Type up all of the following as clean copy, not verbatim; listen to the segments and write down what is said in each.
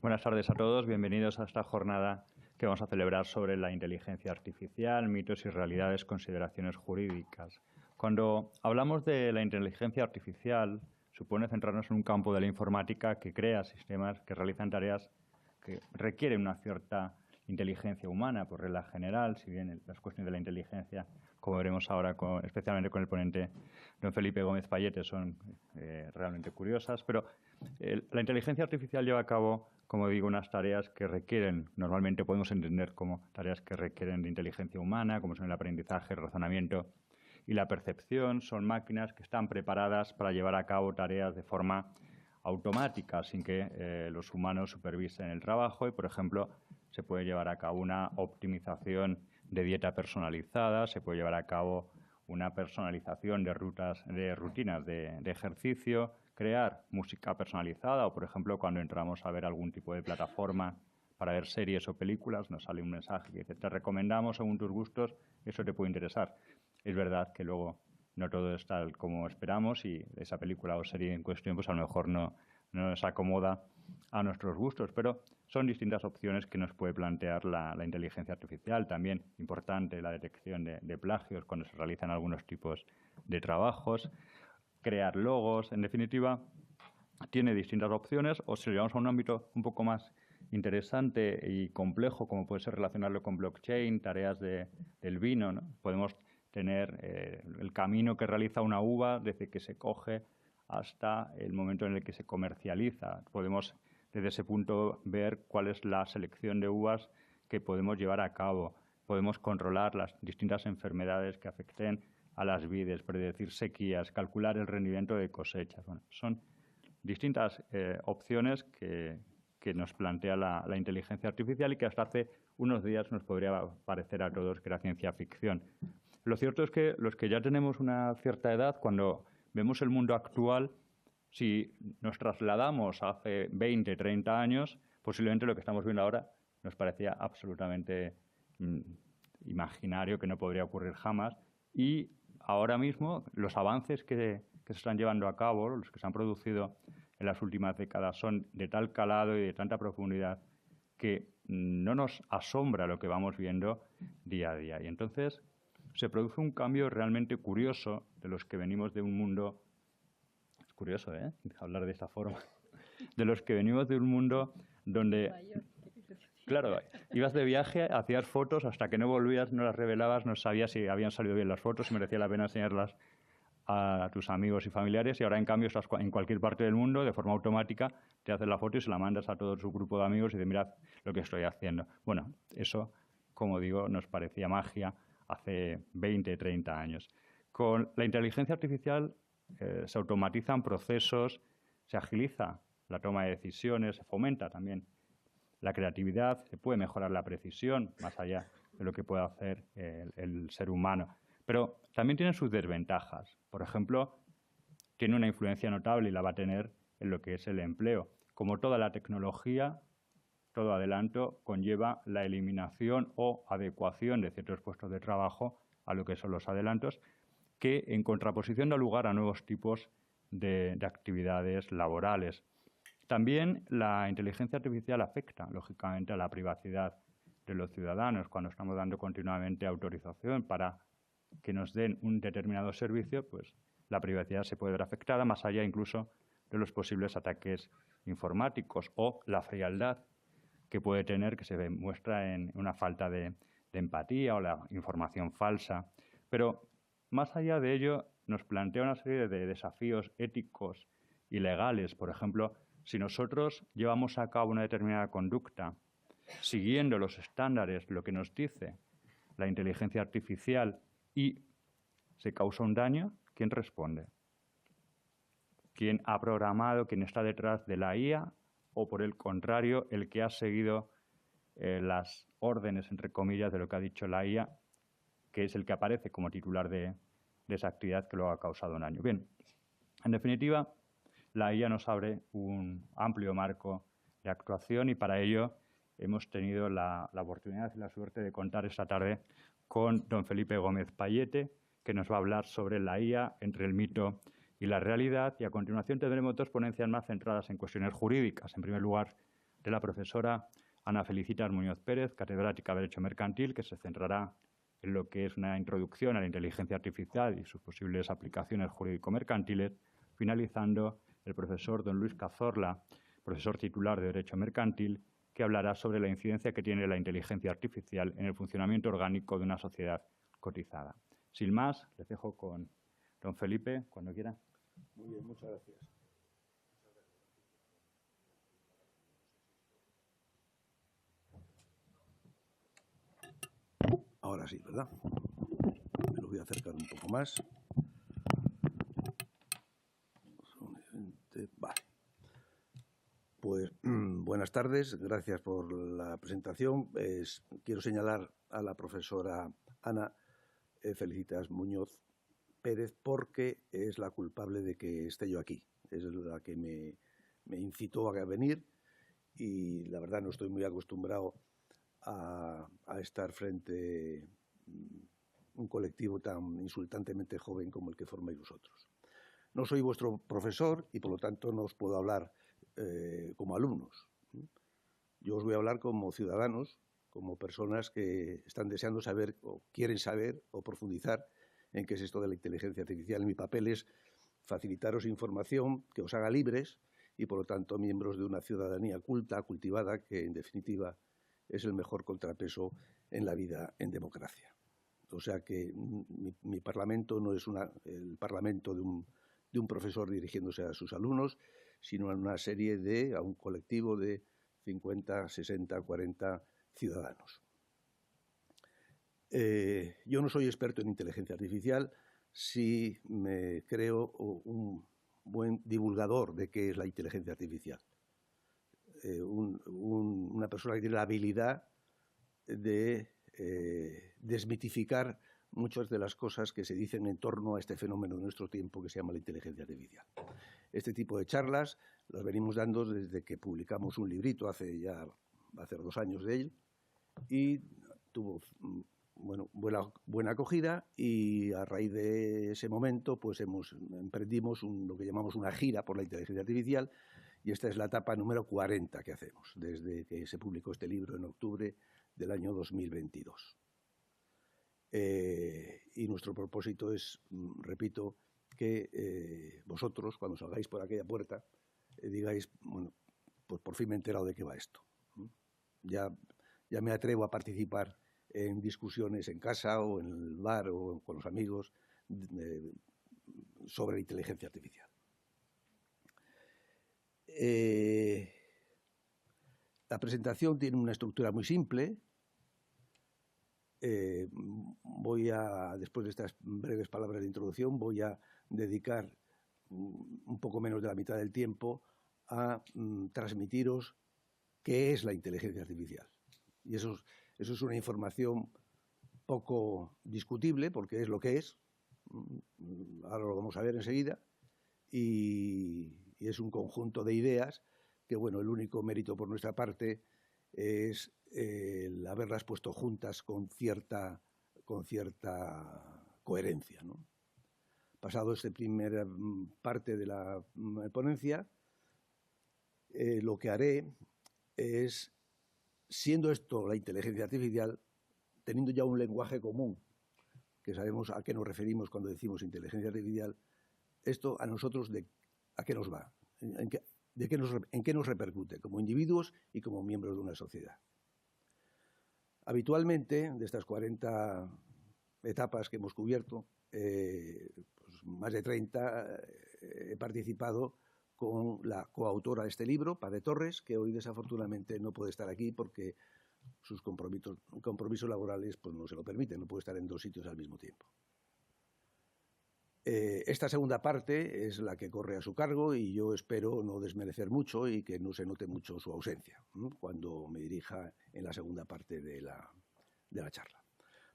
Buenas tardes a todos, bienvenidos a esta jornada que vamos a celebrar sobre la inteligencia artificial, mitos y realidades, consideraciones jurídicas. Cuando hablamos de la inteligencia artificial, supone centrarnos en un campo de la informática que crea sistemas que realizan tareas que requieren una cierta inteligencia humana, por regla general, si bien las cuestiones de la inteligencia, como veremos ahora, especialmente con el ponente don Felipe Gómez Payete, son realmente curiosas, pero la inteligencia artificial lleva a cabo, como digo, unas tareas que requieren, normalmente podemos entender como tareas que requieren de inteligencia humana, como son el aprendizaje, el razonamiento y la percepción. Son máquinas que están preparadas para llevar a cabo tareas de forma automática, sin que los humanos supervisen el trabajo y, por ejemplo, se puede llevar a cabo una optimización de dieta personalizada, se puede llevar a cabo una personalización de rutinas de ejercicio, crear música personalizada o, por ejemplo, cuando entramos a ver algún tipo de plataforma para ver series o películas, nos sale un mensaje que dice, te recomendamos según tus gustos, eso te puede interesar. Es verdad que luego no todo es tal como esperamos y esa película o serie en cuestión pues a lo mejor no nos acomoda a nuestros gustos, pero son distintas opciones que nos puede plantear la inteligencia artificial. También importante la detección de plagios cuando se realizan algunos tipos de trabajos, crear logos, en definitiva, tiene distintas opciones, o si lo llevamos a un ámbito un poco más interesante y complejo, como puede ser relacionarlo con blockchain, tareas del vino, ¿no? Podemos tener el camino que realiza una uva desde que se coge hasta el momento en el que se comercializa. Podemos desde ese punto ver cuál es la selección de uvas que podemos llevar a cabo. Podemos controlar las distintas enfermedades que afecten a las vides, predecir sequías, calcular el rendimiento de cosechas. Bueno, son distintas opciones que nos plantea la inteligencia artificial y que hasta hace unos días nos podría parecer a todos que era ciencia ficción. Lo cierto es que los que ya tenemos una cierta edad, cuando vemos el mundo actual, si nos trasladamos a hace 20, 30 años, posiblemente lo que estamos viendo ahora nos parecía absolutamente imaginario, que no podría ocurrir jamás. Y ahora mismo los avances que se están llevando a cabo, los que se han producido en las últimas décadas, son de tal calado y de tanta profundidad que no nos asombra lo que vamos viendo día a día. Y entonces se produce un cambio realmente curioso de los que venimos de un mundo... Es curioso, ¿eh?, hablar de esta forma. De los que venimos de un mundo donde... Claro, ibas de viaje, hacías fotos, hasta que no volvías, no las revelabas, no sabías si habían salido bien las fotos, si merecía la pena enseñarlas a tus amigos y familiares, y ahora en cambio estás en cualquier parte del mundo, de forma automática, te haces la foto y se la mandas a todo su grupo de amigos y dices, mirad lo que estoy haciendo. Bueno, eso, como digo, nos parecía magia hace 20, 30 años. Con la inteligencia artificial se automatizan procesos, se agiliza la toma de decisiones, se fomenta también la creatividad, se puede mejorar la precisión, más allá de lo que puede hacer el ser humano. Pero también tiene sus desventajas. Por ejemplo, tiene una influencia notable y la va a tener en lo que es el empleo. Como toda la tecnología, todo adelanto conlleva la eliminación o adecuación de ciertos puestos de trabajo a lo que son los adelantos, que en contraposición da lugar a nuevos tipos de actividades laborales. También la inteligencia artificial afecta, lógicamente, a la privacidad de los ciudadanos. Cuando estamos dando continuamente autorización para que nos den un determinado servicio, pues la privacidad se puede ver afectada, más allá incluso de los posibles ataques informáticos o la frialdad que puede tener, que se muestra en una falta de empatía o la información falsa. Pero más allá de ello, nos plantea una serie de desafíos éticos y legales. Por ejemplo, si nosotros llevamos a cabo una determinada conducta siguiendo los estándares, lo que nos dice la inteligencia artificial, y se causa un daño, ¿quién responde? ¿Quién ha programado, quién está detrás de la IA? O por el contrario, el que ha seguido las órdenes, entre comillas, de lo que ha dicho la IA, que es el que aparece como titular de esa actividad que luego ha causado un daño. Bien, en definitiva, la IA nos abre un amplio marco de actuación y para ello hemos tenido la oportunidad y la suerte de contar esta tarde con don Felipe Gómez Payete, que nos va a hablar sobre la IA entre el mito y la realidad, y a continuación tendremos dos ponencias más centradas en cuestiones jurídicas. En primer lugar, de la profesora Ana Felicitas Muñoz Pérez, catedrática de Derecho Mercantil, que se centrará en lo que es una introducción a la inteligencia artificial y sus posibles aplicaciones jurídico-mercantiles, finalizando el profesor don Luis Cazorla, profesor titular de Derecho Mercantil, que hablará sobre la incidencia que tiene la inteligencia artificial en el funcionamiento orgánico de una sociedad cotizada. Sin más, les dejo con don Felipe, cuando quiera. Muy bien, muchas gracias. Ahora sí, ¿verdad? Me lo voy a acercar un poco más. Vale. Pues buenas tardes, gracias por la presentación. Quiero señalar a la profesora Ana Felicitas Muñoz Pérez porque es la culpable de que esté yo aquí. Es la que me incitó a venir y la verdad no estoy muy acostumbrado a estar frente a un colectivo tan insultantemente joven como el que formáis vosotros. No soy vuestro profesor y, por lo tanto, no os puedo hablar como alumnos. Yo os voy a hablar como ciudadanos, como personas que están deseando saber o quieren saber o profundizar en qué es esto de la inteligencia artificial. Mi papel es facilitaros información que os haga libres y, por lo tanto, miembros de una ciudadanía culta, cultivada, que, en definitiva, es el mejor contrapeso en la vida en democracia. O sea que mi parlamento no es el parlamento de un profesor dirigiéndose a sus alumnos, sino a a un colectivo de 50, 60, 40 ciudadanos. Yo no soy experto en inteligencia artificial, sí me creo un buen divulgador de qué es la inteligencia artificial. Una persona que tiene la habilidad de desmitificar muchas de las cosas que se dicen en torno a este fenómeno de nuestro tiempo que se llama la inteligencia artificial. Este tipo de charlas las venimos dando desde que publicamos un librito va a hacer 2 años de él, y tuvo buena acogida, y a raíz de ese momento pues emprendimos lo que llamamos una gira por la inteligencia artificial, y esta es la etapa número 40 que hacemos, desde que se publicó este libro en octubre del año 2022. Y nuestro propósito es, repito, que vosotros, cuando salgáis por aquella puerta, digáis, bueno, pues por fin me he enterado de qué va esto. Ya me atrevo a participar en discusiones en casa o en el bar o con los amigos sobre inteligencia artificial. La presentación tiene una estructura muy simple. Después de estas breves palabras de introducción, voy a dedicar un poco menos de la mitad del tiempo a transmitiros qué es la inteligencia artificial. Y eso es una información poco discutible, porque es lo que es. Ahora lo vamos a ver enseguida. Y es un conjunto de ideas que, bueno, el único mérito por nuestra parte es el haberlas puesto juntas con cierta coherencia, ¿no? Pasado esta primera parte de la ponencia, lo que haré es, siendo esto la inteligencia artificial, teniendo ya un lenguaje común, que sabemos a qué nos referimos cuando decimos inteligencia artificial, esto a nosotros ¿a qué nos va? ¿En qué nos repercute como individuos y como miembros de una sociedad? Habitualmente, de estas 40 etapas que hemos cubierto, pues más de 30 he participado con la coautora de este libro, Pade Torres, que hoy desafortunadamente no puede estar aquí porque sus compromisos laborales pues no se lo permiten, no puede estar en 2 sitios al mismo tiempo. Esta segunda parte es la que corre a su cargo y yo espero no desmerecer mucho y que no se note mucho su ausencia cuando me dirija en la segunda parte de la charla.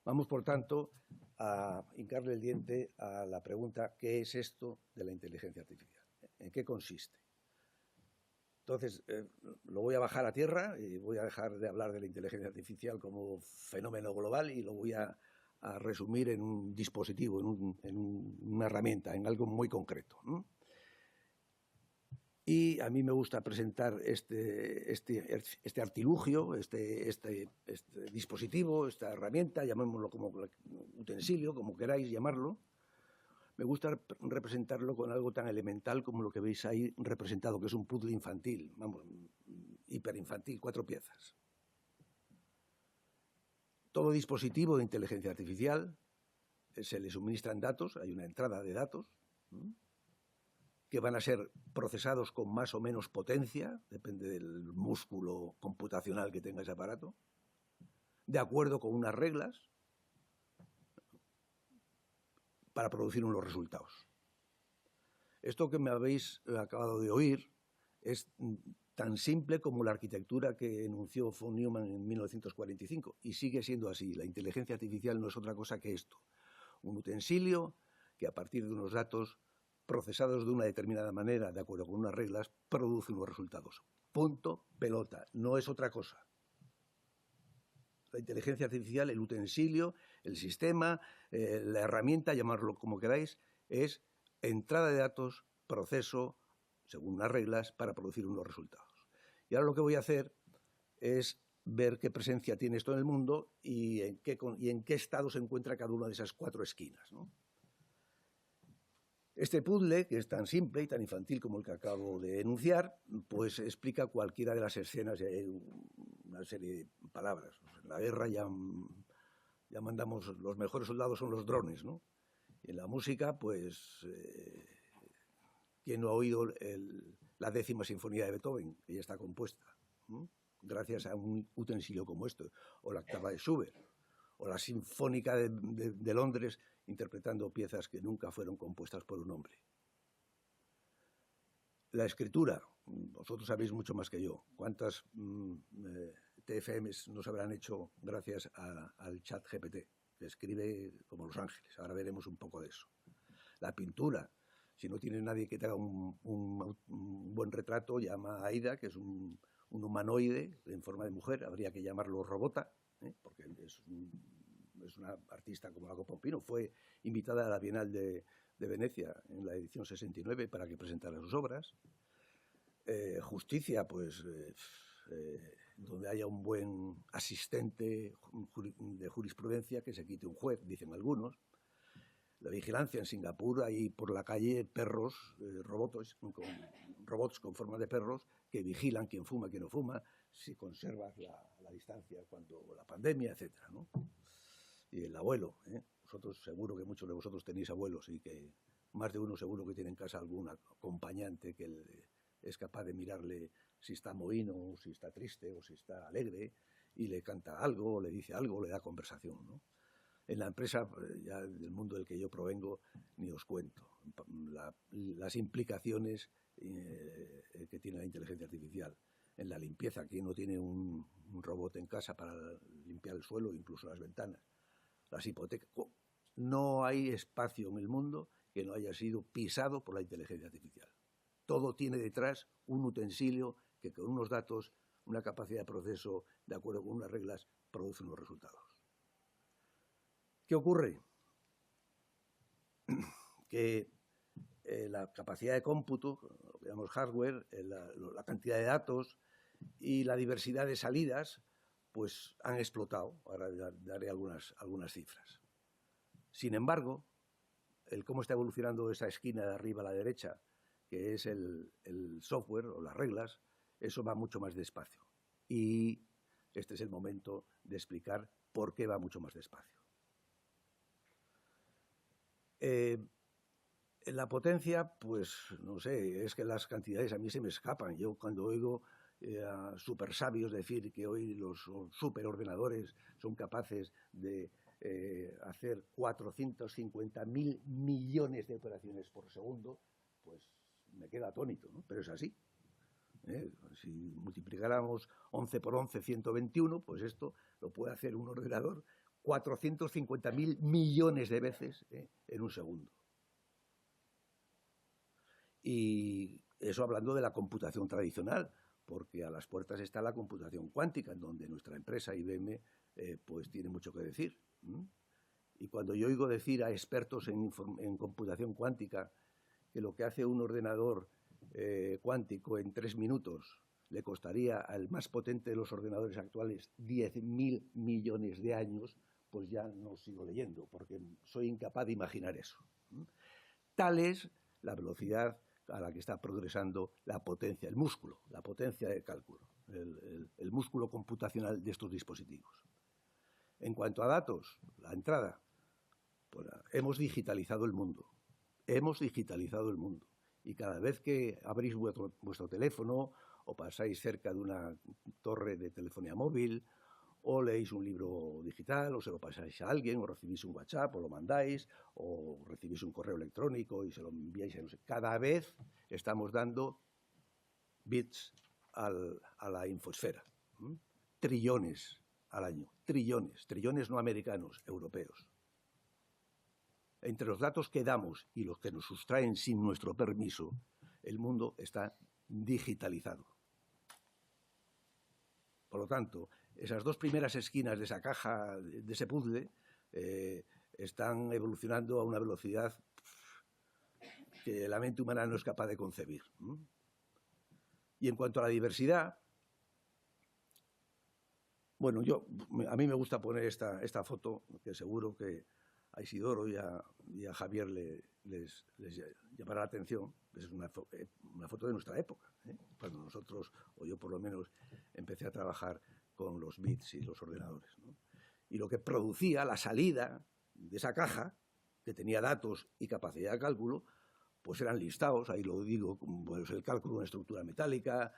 Vamos, por tanto, a hincarle el diente a la pregunta: ¿qué es esto de la inteligencia artificial? ¿En qué consiste? Entonces, lo voy a bajar a tierra y voy a dejar de hablar de la inteligencia artificial como fenómeno global y lo voy a resumir en un dispositivo, en una herramienta, en algo muy concreto. Y a mí me gusta presentar este artilugio, este dispositivo, esta herramienta, llamémoslo como utensilio, como queráis llamarlo. Me gusta representarlo con algo tan elemental como lo que veis ahí representado, que es un puzzle infantil, vamos, hiperinfantil, 4 piezas. Todo dispositivo de inteligencia artificial se le suministran datos, hay una entrada de datos, que van a ser procesados con más o menos potencia, depende del músculo computacional que tenga ese aparato, de acuerdo con unas reglas, para producir unos resultados. Esto que me habéis acabado de oír es tan simple como la arquitectura que enunció von Neumann en 1945, y sigue siendo así. La inteligencia artificial no es otra cosa que esto, un utensilio que a partir de unos datos procesados de una determinada manera, de acuerdo con unas reglas, produce unos resultados. Punto, pelota, no es otra cosa. La inteligencia artificial, el utensilio, el sistema, la herramienta, llamarlo como queráis, es entrada de datos, proceso, según unas reglas, para producir unos resultados. Y ahora lo que voy a hacer es ver qué presencia tiene esto en el mundo y en qué estado se encuentra cada una de esas 4 esquinas, ¿no? Este puzzle, que es tan simple y tan infantil como el que acabo de enunciar, pues explica cualquiera de las escenas, una serie de palabras. En la guerra ya mandamos, los mejores soldados son los drones, ¿no? Y en la música, pues, ¿quién no ha oído la 10ª sinfonía de Beethoven, que ya está compuesta, ¿no? Gracias a un utensilio como esto, o la 8ª de Schubert, o la Sinfónica de Londres, interpretando piezas que nunca fueron compuestas por un hombre. La escritura, vosotros sabéis mucho más que yo. ¿Cuántas TFMs nos habrán hecho gracias al chat GPT, que escribe como Los Ángeles? Ahora veremos un poco de eso. La pintura, si no tienes nadie que te haga un buen retrato, llama a Aida, que es un humanoide en forma de mujer, habría que llamarlo Robota, porque es una artista como Lago Pompino. Fue invitada a la Bienal de Venecia en la edición 69 para que presentara sus obras. Justicia, pues donde haya un buen asistente de jurisprudencia, que se quite un juez, dicen algunos. La vigilancia en Singapur, hay por la calle perros, robots con forma de perros que vigilan quién fuma, quién no fuma, si conservas la distancia cuando la pandemia, etcétera, ¿no? Y el abuelo, vosotros seguro que muchos de vosotros tenéis abuelos y que más de uno seguro que tiene en casa algún acompañante que es capaz de mirarle si está mohíno, si está triste o si está alegre, y le canta algo, o le dice algo, o le da conversación, ¿no? En la empresa, ya del mundo del que yo provengo, ni os cuento las implicaciones que tiene la inteligencia artificial. En la limpieza, ¿quién no tiene un robot en casa para limpiar el suelo, incluso las ventanas? Las hipotecas. No hay espacio en el mundo que no haya sido pisado por la inteligencia artificial. Todo tiene detrás un utensilio que con unos datos, una capacidad de proceso, de acuerdo con unas reglas, produce unos resultados. ¿Qué ocurre? Que la capacidad de cómputo, lo que llamamos hardware, la cantidad de datos y la diversidad de salidas, pues han explotado. Ahora daré algunas cifras. Sin embargo, el cómo está evolucionando esa esquina de arriba a la derecha, que es el software o las reglas, eso va mucho más despacio. Y este es el momento de explicar por qué va mucho más despacio. La potencia, pues no sé, es que las cantidades a mí se me escapan. Yo cuando oigo a super sabios decir que hoy los superordenadores son capaces de hacer 450.000 millones de operaciones por segundo, pues me queda atónito, ¿no? Pero es así. Si multiplicáramos 11 por 11, 121, pues esto lo puede hacer un ordenador 450.000 millones de veces en un segundo. Y eso hablando de la computación tradicional, porque a las puertas está la computación cuántica, en donde nuestra empresa IBM pues tiene mucho que decir. Y cuando yo oigo decir a expertos en computación cuántica que lo que hace un ordenador cuántico en 3 minutos le costaría al más potente de los ordenadores actuales 10.000 millones de años, pues ya no sigo leyendo, porque soy incapaz de imaginar eso. Tal es la velocidad a la que está progresando la potencia, el músculo, la potencia de cálculo, el músculo computacional de estos dispositivos. En cuanto a datos, la entrada, pues hemos digitalizado el mundo. Hemos digitalizado el mundo. Y cada vez que abrís vuestro teléfono o pasáis cerca de una torre de telefonía móvil o leéis un libro digital o se lo pasáis a alguien o recibís un WhatsApp o lo mandáis o recibís un correo electrónico y se lo enviáis a no sé. Cada vez estamos dando bits a la infosfera. Trillones al año. Trillones no americanos, europeos. Entre los datos que damos y los que nos sustraen sin nuestro permiso, el mundo está digitalizado. Por lo tanto, esas dos primeras esquinas de esa caja, de ese puzzle, están evolucionando a una velocidad que la mente humana no es capaz de concebir. Y en cuanto a la diversidad, bueno, a mí me gusta poner esta foto, que seguro que a Isidoro y a Javier les llamará la atención. Es una foto de nuestra época, cuando nosotros, o yo por lo menos, empecé a trabajar con los bits y los ordenadores, ¿no? Y lo que producía la salida de esa caja, que tenía datos y capacidad de cálculo, pues eran listados, ahí lo digo, pues el cálculo de una estructura metálica,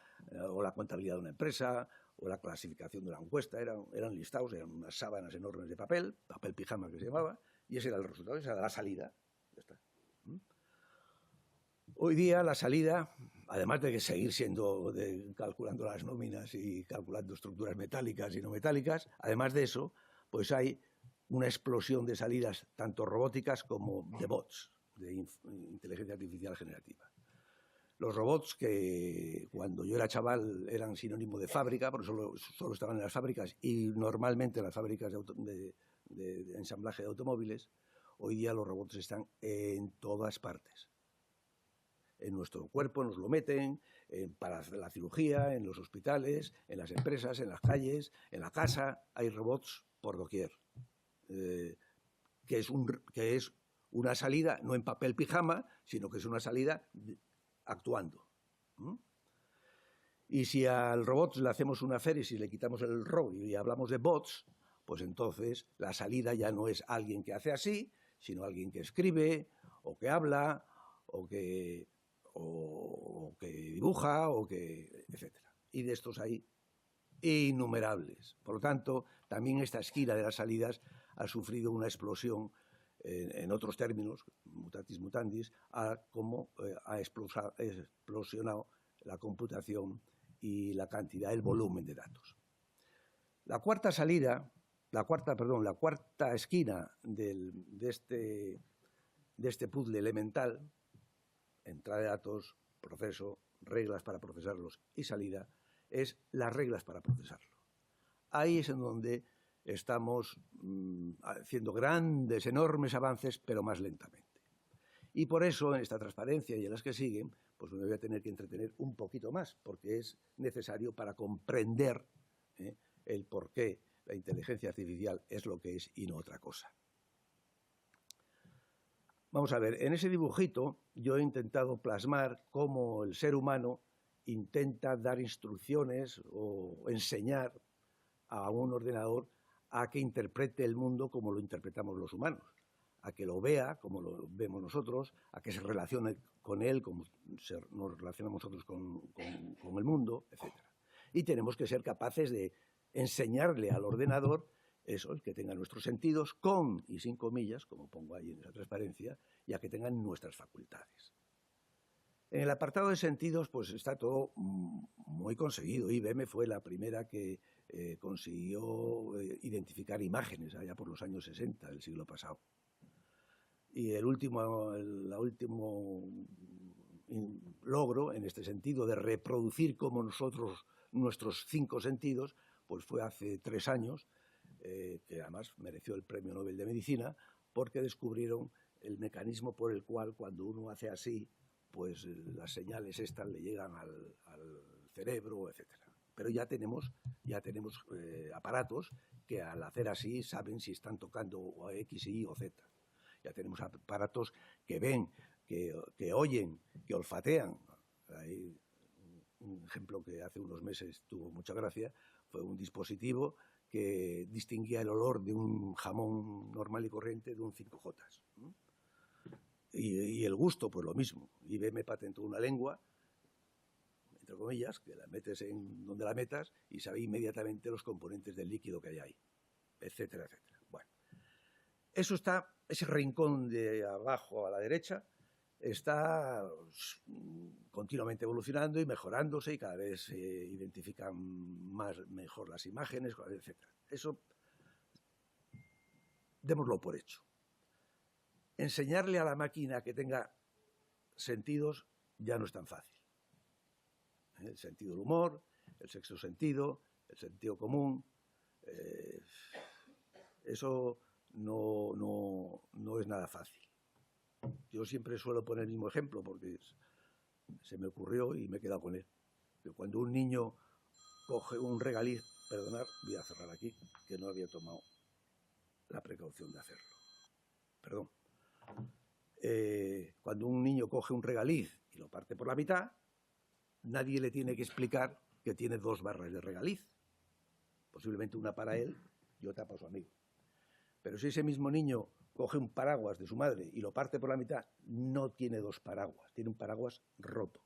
o la contabilidad de una empresa, o la clasificación de una encuesta, eran listados, eran unas sábanas enormes de papel pijama que se llamaba, y ese era el resultado, esa era la salida. Ya está. Hoy día la salida, además de que seguir calculando las nóminas y calculando estructuras metálicas y no metálicas, además de eso, pues hay una explosión de salidas tanto robóticas como de bots, de inteligencia artificial generativa. Los robots, que cuando yo era chaval eran sinónimo de fábrica, porque solo estaban en las fábricas y normalmente en las fábricas de ensamblaje de automóviles, hoy día los robots están en todas partes. En nuestro cuerpo nos lo meten, para la cirugía, en los hospitales, en las empresas, en las calles, en la casa, hay robots por doquier. Que es una salida, no en papel pijama, sino que es una salida actuando. Y si al robot le hacemos una féresis y le quitamos el RO y hablamos de bots, pues entonces la salida ya no es alguien que hace así, sino alguien que escribe, o que habla, o que dibuja, etc. Y de estos hay innumerables. Por lo tanto, también esta esquina de las salidas ha sufrido una explosión, en otros términos, mutatis mutandis, cómo ha explosionado la computación y la cantidad, el volumen de datos. La cuarta esquina de este puzzle elemental, entrada de datos, proceso, reglas para procesarlos y salida, es las reglas para procesarlo. Ahí es en donde estamos haciendo grandes, enormes avances, pero más lentamente. Y por eso, en esta transparencia y en las que siguen, pues me voy a tener que entretener un poquito más, porque es necesario para comprender el por qué la inteligencia artificial es lo que es y no otra cosa. Vamos a ver, en ese dibujito yo he intentado plasmar cómo el ser humano intenta dar instrucciones o enseñar a un ordenador a que interprete el mundo como lo interpretamos los humanos, a que lo vea como lo vemos nosotros, a que se relacione con él como nos relacionamos nosotros con el mundo, etc. Y tenemos que ser capaces de enseñarle al ordenador eso, el que tenga nuestros sentidos con y sin comillas, como pongo ahí en esa transparencia, y a que tengan nuestras facultades. En el apartado de sentidos, pues está todo muy conseguido. IBM fue la primera que consiguió identificar imágenes allá por los años 60 del siglo pasado. Y el último logro, en este sentido, de reproducir como nosotros nuestros 5 sentidos, pues fue hace 3 años, que además mereció el Premio Nobel de Medicina, porque descubrieron el mecanismo por el cual cuando uno hace así, pues las señales estas le llegan al cerebro, etcétera. Pero ya tenemos aparatos que al hacer así saben si están tocando a X, Y o Z. Ya tenemos aparatos que ven, que oyen, que olfatean. Hay un ejemplo que hace unos meses tuvo mucha gracia, fue un dispositivo que distinguía el olor de un jamón normal y corriente de un 5J. Y el gusto, pues lo mismo. IBM patentó una lengua, entre comillas, que la metes en donde la metas y sabe inmediatamente los componentes del líquido que hay ahí, etcétera, etcétera. Bueno, eso está, ese rincón de abajo a la derecha, está continuamente evolucionando y mejorándose y cada vez se identifican mejor las imágenes, etcétera. Eso, démoslo por hecho. Enseñarle a la máquina que tenga sentidos ya no es tan fácil. El sentido del humor, el sexto sentido, el sentido común, eso no es nada fácil. Yo siempre suelo poner el mismo ejemplo porque se me ocurrió y me he quedado con él. Que cuando un niño coge un regaliz, perdonad, voy a cerrar aquí, que no había tomado la precaución de hacerlo. Perdón. Cuando un niño coge un regaliz y lo parte por la mitad, nadie le tiene que explicar que tiene 2 barras de regaliz. Posiblemente una para él y otra para su amigo. Pero si ese mismo niño coge un paraguas de su madre y lo parte por la mitad, no tiene 2 paraguas, tiene un paraguas roto.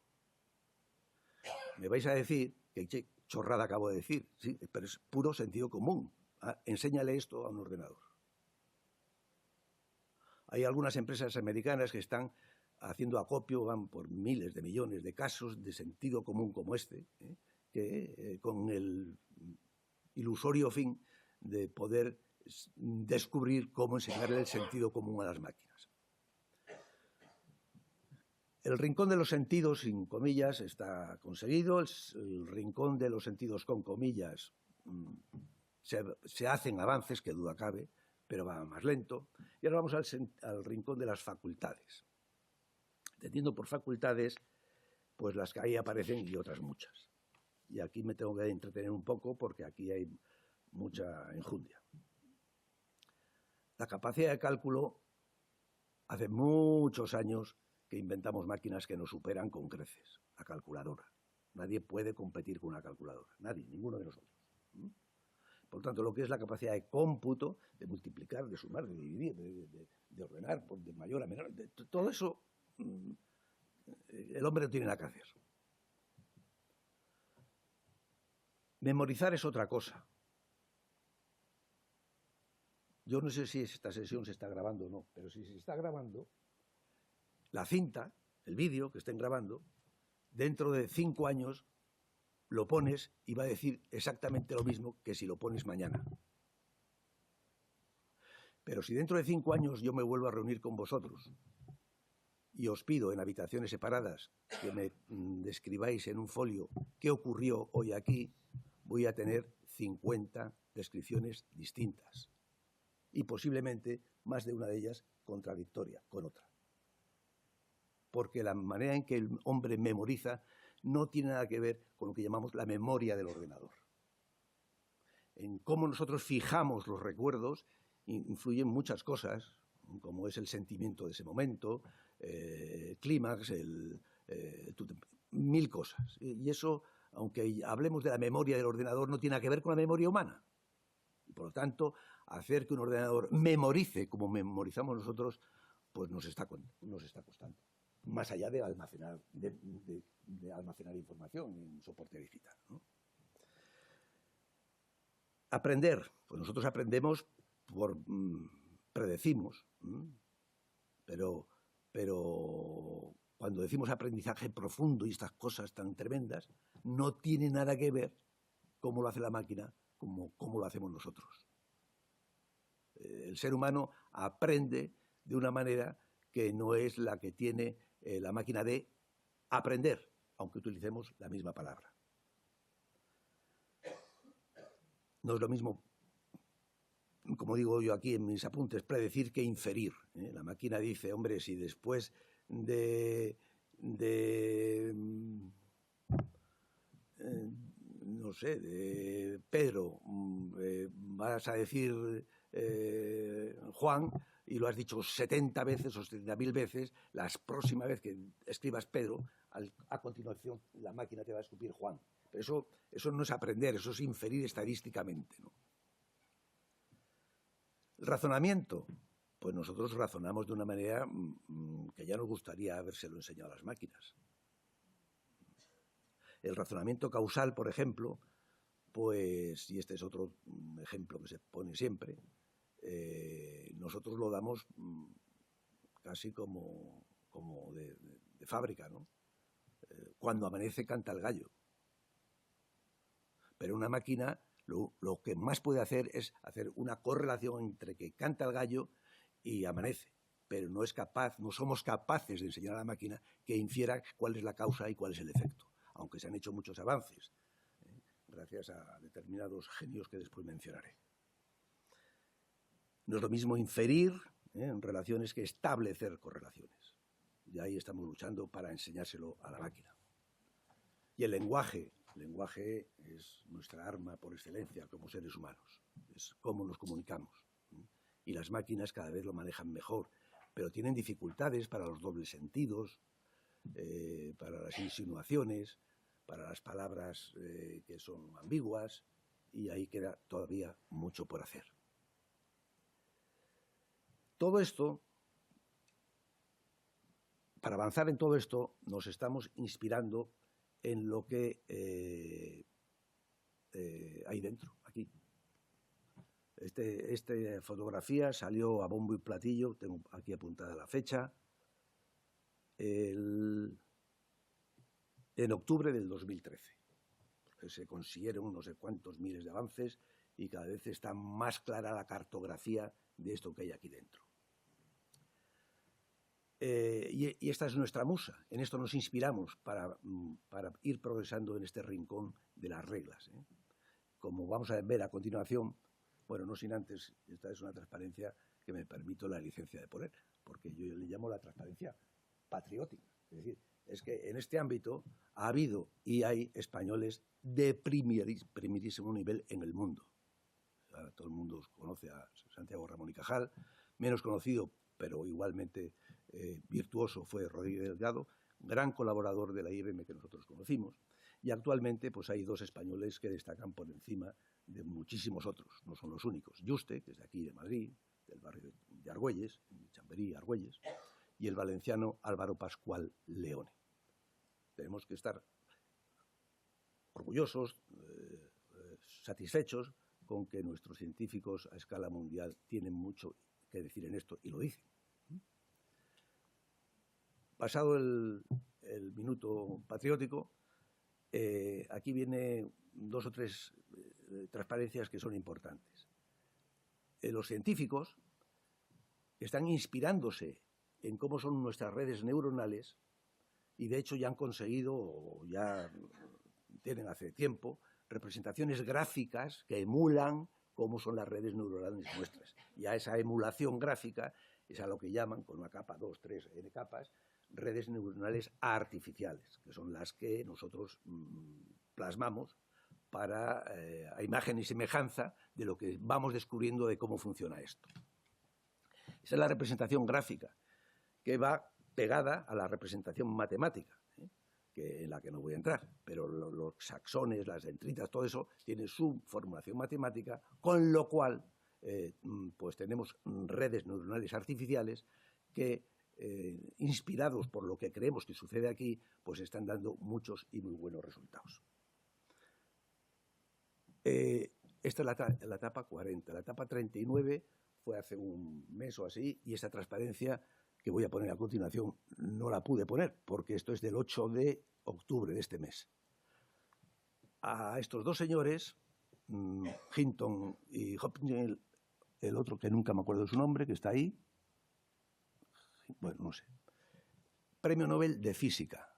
Me vais a decir que chorrada acabo de decir, sí, pero es puro sentido común. Enséñale esto a un ordenador. Hay algunas empresas americanas que están haciendo acopio, van por miles de millones de casos de sentido común como este, que con el ilusorio fin de poder descubrir cómo enseñarle el sentido común a las máquinas. El rincón de los sentidos, sin comillas, está conseguido. El rincón de los sentidos con comillas se hacen avances, que duda cabe, pero va más lento. Y ahora vamos al rincón de las facultades. Entendiendo por facultades, pues las que ahí aparecen y otras muchas. Y aquí me tengo que entretener un poco porque aquí hay mucha enjundia. La capacidad de cálculo, hace muchos años que inventamos máquinas que nos superan con creces. La calculadora. Nadie puede competir con una calculadora. Nadie, ninguno de nosotros. Por lo tanto, lo que es la capacidad de cómputo, de multiplicar, de sumar, de dividir, de ordenar, de mayor a menor, todo eso, el hombre no tiene nada que hacer. Memorizar es otra cosa. Yo no sé si esta sesión se está grabando o no, pero si se está grabando, la cinta, el vídeo que estén grabando, dentro de 5 años lo pones y va a decir exactamente lo mismo que si lo pones mañana. Pero si dentro de 5 años yo me vuelvo a reunir con vosotros y os pido en habitaciones separadas que me describáis en un folio qué ocurrió hoy aquí, voy a tener 50 descripciones distintas. Y posiblemente más de una de ellas contradictoria con otra. Porque la manera en que el hombre memoriza no tiene nada que ver con lo que llamamos la memoria del ordenador. En cómo nosotros fijamos los recuerdos influyen muchas cosas, como es el sentimiento de ese momento, clímax, mil cosas. Y eso, aunque hablemos de la memoria del ordenador, no tiene nada que ver con la memoria humana. Y por lo tanto, hacer que un ordenador memorice como memorizamos nosotros, pues nos está costando. Más allá de almacenar, de almacenar información en soporte digital, ¿no? Aprender, pues nosotros aprendemos predecimos, pero cuando decimos aprendizaje profundo y estas cosas tan tremendas, no tiene nada que ver cómo lo hace la máquina, cómo lo hacemos nosotros. El ser humano aprende de una manera que no es la que tiene la máquina de aprender, aunque utilicemos la misma palabra. No es lo mismo, como digo yo aquí en mis apuntes, predecir que inferir. La máquina dice, hombre, si después de no sé, de Pedro, vas a decir Juan, y lo has dicho 70 veces o 70.000 veces, la próxima vez que escribas Pedro, a continuación la máquina te va a escupir Juan. Pero eso no es aprender, eso es inferir estadísticamente, ¿no? El razonamiento, pues nosotros razonamos de una manera que ya nos gustaría habérselo enseñado a las máquinas. El razonamiento causal, por ejemplo, pues, y este es otro ejemplo que se pone siempre, nosotros lo damos casi como de fábrica, ¿no? Cuando amanece canta el gallo. Pero una máquina lo que más puede hacer es hacer una correlación entre que canta el gallo y amanece. Pero no somos capaces de enseñar a la máquina que infiera cuál es la causa y cuál es el efecto, aunque se han hecho muchos avances, gracias a determinados genios que después mencionaré. No es lo mismo inferir en relaciones que establecer correlaciones. Y ahí estamos luchando para enseñárselo a la máquina. Y el lenguaje es nuestra arma por excelencia como seres humanos. Es cómo nos comunicamos. Y las máquinas cada vez lo manejan mejor, pero tienen dificultades para los dobles sentidos, para las insinuaciones, para las palabras que son ambiguas, y ahí queda todavía mucho por hacer. Todo esto, para avanzar en todo esto, nos estamos inspirando en lo que hay dentro, aquí. Esta fotografía salió a bombo y platillo, tengo aquí apuntada la fecha, en octubre del 2013, porque se consiguieron no sé cuántos miles de avances y cada vez está más clara la cartografía de esto que hay aquí dentro. Y esta es nuestra musa, en esto nos inspiramos para ir progresando en este rincón de las reglas. Como vamos a ver a continuación, bueno, no sin antes, esta es una transparencia que me permito la licencia de poner, porque yo le llamo la transparencia patriótica. Es decir, es que en este ámbito ha habido y hay españoles de primerísimo nivel en el mundo. O sea, todo el mundo conoce a Santiago Ramón y Cajal, menos conocido, pero igualmente virtuoso fue Rodríguez Delgado, gran colaborador de la IBM que nosotros conocimos, y actualmente pues hay dos españoles que destacan por encima de muchísimos otros, no son los únicos. Yuste, que es de aquí de Madrid, del barrio de Argüelles, de Chamberí, Argüelles, y el valenciano Álvaro Pascual Leone. Tenemos que estar orgullosos, satisfechos con que nuestros científicos a escala mundial tienen mucho que decir en esto, y lo dicen. Pasado el minuto patriótico, aquí viene dos o tres transparencias que son importantes. Los científicos están inspirándose en cómo son nuestras redes neuronales y de hecho ya han conseguido, o ya tienen hace tiempo, representaciones gráficas que emulan cómo son las redes neuronales nuestras. Y a esa emulación gráfica es a lo que llaman, con una capa, 2, 3, n capas, redes neuronales artificiales, que son las que nosotros plasmamos para a imagen y semejanza de lo que vamos descubriendo de cómo funciona esto. Esa es la representación gráfica, que va pegada a la representación matemática, en la que no voy a entrar, pero los axones, las dendritas, todo eso tiene su formulación matemática, con lo cual pues tenemos redes neuronales artificiales que, inspirados por lo que creemos que sucede aquí, pues están dando muchos y muy buenos resultados. Esta es la etapa 40. La etapa 39 fue hace un mes o así, y esta transparencia que voy a poner a continuación no la pude poner, porque esto es del 8 de octubre de este mes. A estos dos señores, Hinton y Hopkins, el otro que nunca me acuerdo de su nombre, que está ahí, bueno, no sé, Premio Nobel de Física,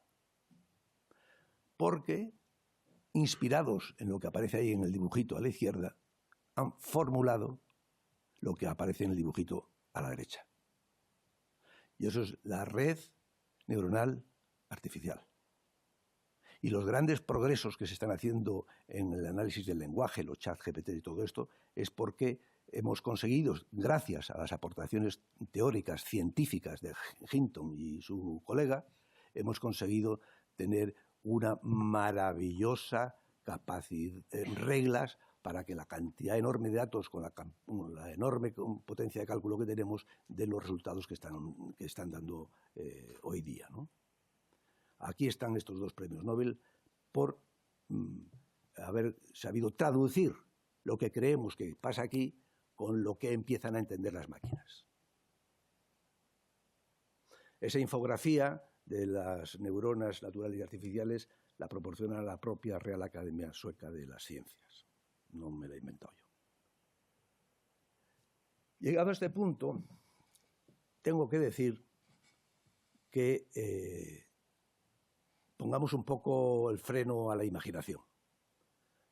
porque, inspirados en lo que aparece ahí en el dibujito a la izquierda, han formulado lo que aparece en el dibujito a la derecha. Y eso es la red neuronal artificial. Y los grandes progresos que se están haciendo en el análisis del lenguaje, los chat GPT y todo esto, es porque hemos conseguido, gracias a las aportaciones teóricas, científicas de Hinton y su colega, hemos conseguido tener una maravillosa capacidad, reglas para que la cantidad enorme de datos con la enorme potencia de cálculo que tenemos den los resultados que están dando hoy día, ¿no? Aquí están estos dos premios Nobel por haber sabido traducir lo que creemos que pasa aquí con lo que empiezan a entender las máquinas. Esa infografía de las neuronas naturales y artificiales la proporciona la propia Real Academia Sueca de las Ciencias. No me la he inventado yo. Llegado a este punto, tengo que decir que pongamos un poco el freno a la imaginación.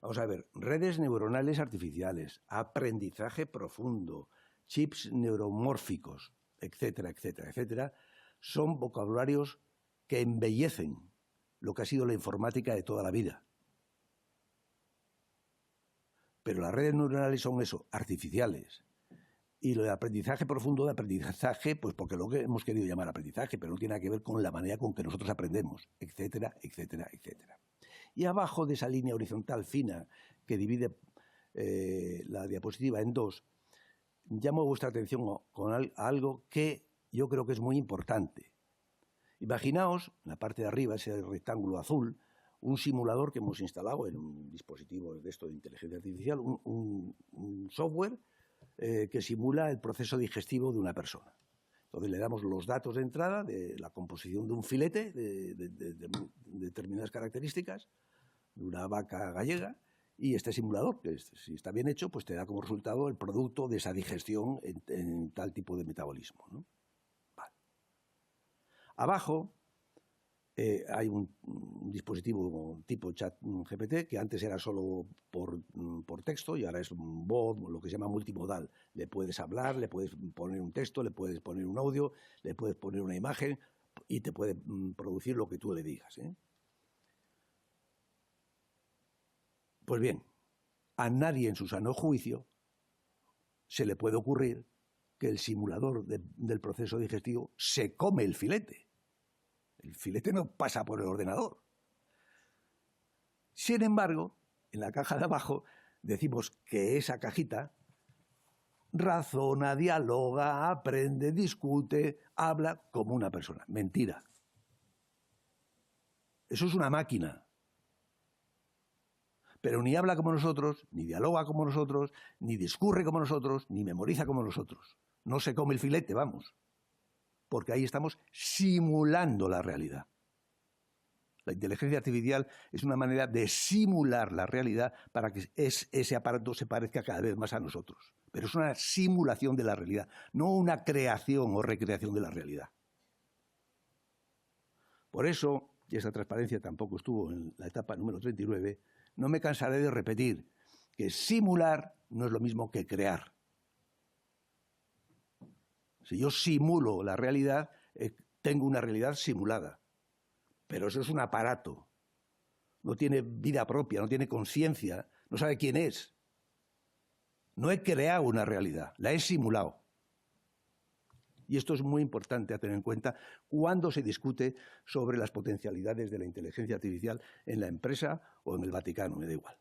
Vamos a ver, redes neuronales artificiales, aprendizaje profundo, chips neuromórficos, etcétera, etcétera, etcétera, son vocabularios que embellecen lo que ha sido la informática de toda la vida. Pero las redes neuronales son eso, artificiales. Y lo de aprendizaje profundo, de aprendizaje, pues porque lo que hemos querido llamar aprendizaje, pero no tiene nada que ver con la manera con que nosotros aprendemos, etcétera, etcétera, etcétera. Y abajo de esa línea horizontal fina que divide la diapositiva en dos, llamo vuestra atención con algo que yo creo que es muy importante. Imaginaos, en la parte de arriba, ese rectángulo azul, un simulador que hemos instalado en un dispositivo de esto de inteligencia artificial, un software que simula el proceso digestivo de una persona. Entonces le damos los datos de entrada de la composición de un filete de determinadas características, de una vaca gallega, y este simulador, que si está bien hecho, pues te da como resultado el producto de esa digestión en tal tipo de metabolismo, ¿no? Vale. Abajo hay un dispositivo tipo chat GPT que antes era solo por texto y ahora es un bot, lo que se llama multimodal. Le puedes hablar, le puedes poner un texto, le puedes poner un audio, le puedes poner una imagen y te puede producir lo que tú le digas, ¿eh? Pues bien, a nadie en su sano juicio se le puede ocurrir que el simulador del proceso digestivo se come el filete. El filete no pasa por el ordenador. Sin embargo, en la caja de abajo decimos que esa cajita razona, dialoga, aprende, discute, habla como una persona. Mentira. Eso es una máquina. Pero ni habla como nosotros, ni dialoga como nosotros, ni discurre como nosotros, ni memoriza como nosotros. No se come el filete, vamos. Porque ahí estamos simulando la realidad. La inteligencia artificial es una manera de simular la realidad para que ese aparato se parezca cada vez más a nosotros. Pero es una simulación de la realidad, no una creación o recreación de la realidad. Por eso, y esa transparencia tampoco estuvo en la etapa número 39, no me cansaré de repetir que simular no es lo mismo que crear. Si yo simulo la realidad, tengo una realidad simulada. Pero eso es un aparato. No tiene vida propia, no tiene conciencia, no sabe quién es. No he creado una realidad, la he simulado. Y esto es muy importante a tener en cuenta cuando se discute sobre las potencialidades de la inteligencia artificial en la empresa o en el Vaticano, me da igual.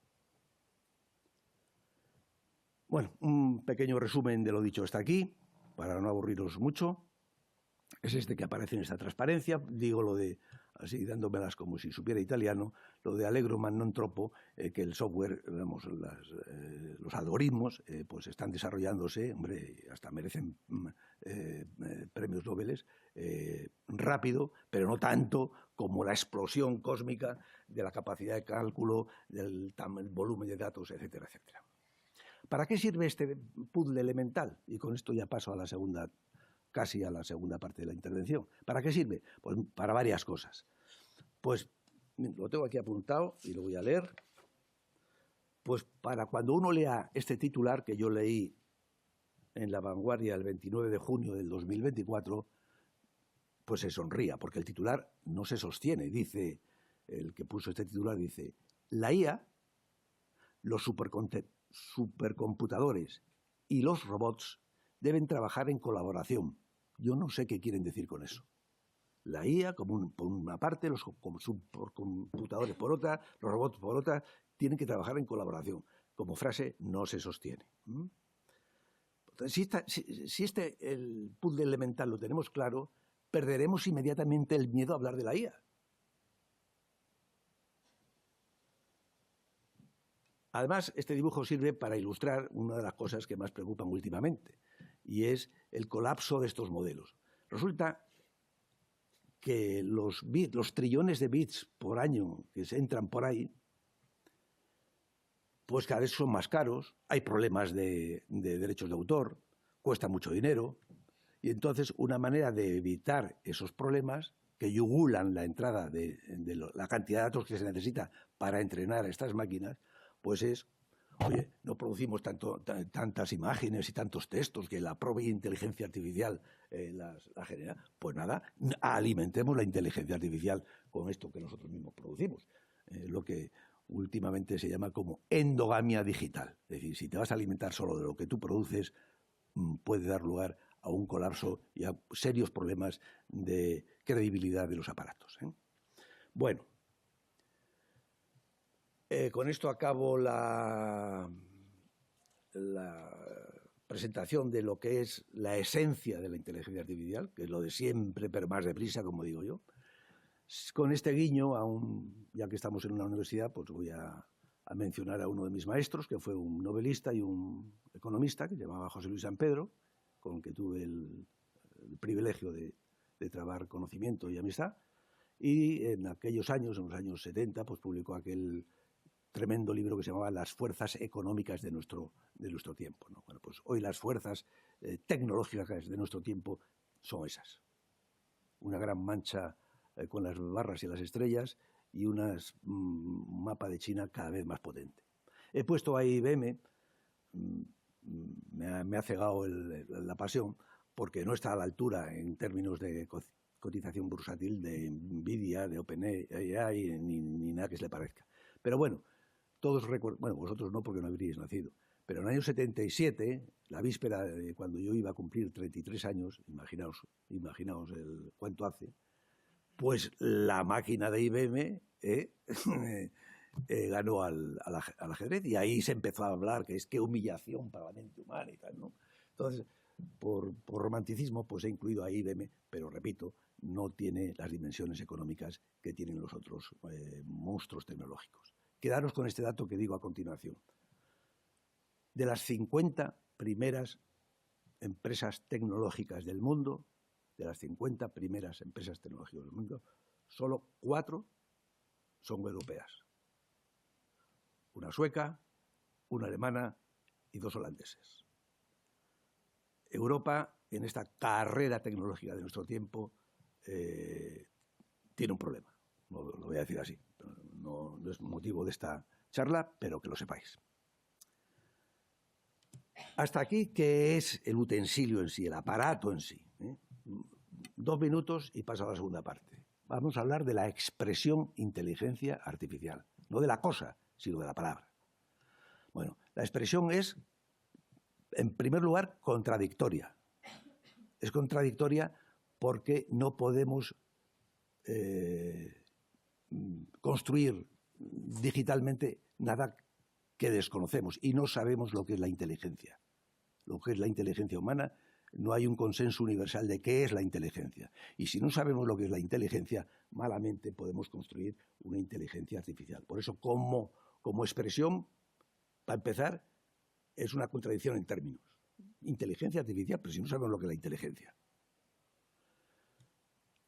Bueno, un pequeño resumen de lo dicho hasta aquí, para no aburriros mucho. Es este que aparece en esta transparencia, digo lo de, así dándomelas como si supiera italiano, lo de allegro ma non troppo, que el software, digamos, los algoritmos, pues están desarrollándose, hombre, hasta merecen premios Nobel, rápido, pero no tanto como la explosión cósmica de la capacidad de cálculo, del volumen de datos, etcétera, etcétera. ¿Para qué sirve este puzzle elemental? Y con esto ya paso a la segunda, casi a la segunda parte de la intervención. ¿Para qué sirve? Pues para varias cosas. Pues lo tengo aquí apuntado y lo voy a leer. Pues para cuando uno lea este titular que yo leí en La Vanguardia el 29 de junio del 2024, pues se sonría, porque el titular no se sostiene. Dice, el que puso este titular dice, la IA, los supercomputadores y los robots deben trabajar en colaboración. Yo no sé qué quieren decir con eso. La IA, por una parte, los supercomputadores por otra, los robots por otra, tienen que trabajar en colaboración. Como frase, no se sostiene. Entonces, si el puzzle elemental lo tenemos claro, perderemos inmediatamente el miedo a hablar de la IA. Además, este dibujo sirve para ilustrar una de las cosas que más preocupan últimamente, y es el colapso de estos modelos. Resulta que los trillones de bits por año que se entran por ahí, pues cada vez son más caros, hay problemas de derechos de autor, cuesta mucho dinero, y entonces una manera de evitar esos problemas que yugulan la entrada de la cantidad de datos que se necesita para entrenar a estas máquinas, pues es, oye, no producimos tantas imágenes y tantos textos que la propia inteligencia artificial la genera. Pues nada, alimentemos la inteligencia artificial con esto que nosotros mismos producimos. Lo que últimamente se llama como endogamia digital. Es decir, si te vas a alimentar solo de lo que tú produces, puede dar lugar a un colapso y a serios problemas de credibilidad de los aparatos. Bueno, con esto acabo la presentación de lo que es la esencia de la inteligencia artificial, que es lo de siempre, pero más deprisa, como digo yo. Con este guiño, ya que estamos en una universidad, pues voy a mencionar a uno de mis maestros, que fue un novelista y un economista, que se llamaba José Luis San Pedro, con el que tuve el privilegio de trabar conocimiento y amistad. Y en aquellos años, en los años 70, pues publicó aquel tremendo libro que se llamaba Las fuerzas económicas de nuestro tiempo, ¿no? Bueno, pues hoy las fuerzas tecnológicas de nuestro tiempo son esas. Una gran mancha con las barras y las estrellas y un mapa de China cada vez más potente. He puesto a IBM, me ha cegado la pasión, porque no está a la altura en términos de cotización bursátil de Nvidia, de OpenAI, ni nada que se le parezca. Pero bueno, todos recuerdan, bueno, vosotros no porque no habríais nacido, pero en el año 77, la víspera de cuando yo iba a cumplir 33 años, imaginaos cuánto hace, pues la máquina de IBM ganó al ajedrez, y ahí se empezó a hablar que es que humillación para la mente humana y tal, ¿no? Entonces, por romanticismo, pues he incluido a IBM, pero repito, no tiene las dimensiones económicas que tienen los otros monstruos tecnológicos. Quedaros con este dato que digo a continuación. De las 50 primeras empresas tecnológicas del mundo, solo 4 son europeas. Una sueca, una alemana y 2 holandeses. Europa, en esta carrera tecnológica de nuestro tiempo, tiene un problema. Lo voy a decir así. No es motivo de esta charla, pero que lo sepáis. Hasta aquí, ¿qué es el utensilio en sí, el aparato en sí? 2 minutos y paso a la segunda parte. Vamos a hablar de la expresión inteligencia artificial. No de la cosa, sino de la palabra. Bueno, la expresión es, en primer lugar, contradictoria. Es contradictoria porque no podemos construir digitalmente nada que desconocemos y no sabemos lo que es la inteligencia. Lo que es la inteligencia humana, no hay un consenso universal de qué es la inteligencia. Y si no sabemos lo que es la inteligencia, malamente podemos construir una inteligencia artificial. Por eso, como expresión, para empezar, es una contradicción en términos. Inteligencia artificial, pero si no sabemos lo que es la inteligencia.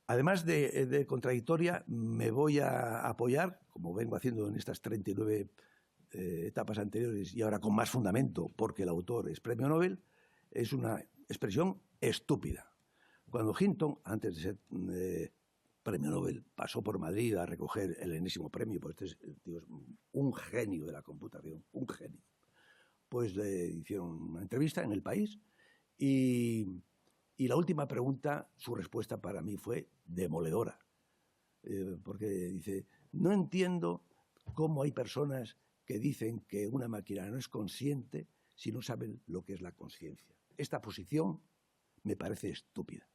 Además de contradictoria, me voy a apoyar, como vengo haciendo en estas 39 etapas anteriores y ahora con más fundamento, porque el autor es premio Nobel, es una expresión estúpida. Cuando Hinton, antes de ser premio Nobel, pasó por Madrid a recoger el enésimo premio, pues este tío es un genio de la computación, un genio. Pues le hicieron una entrevista en El País y Y la última pregunta, su respuesta para mí fue demoledora, porque dice, no entiendo cómo hay personas que dicen que una máquina no es consciente si no saben lo que es la conciencia. Esta posición me parece estúpida.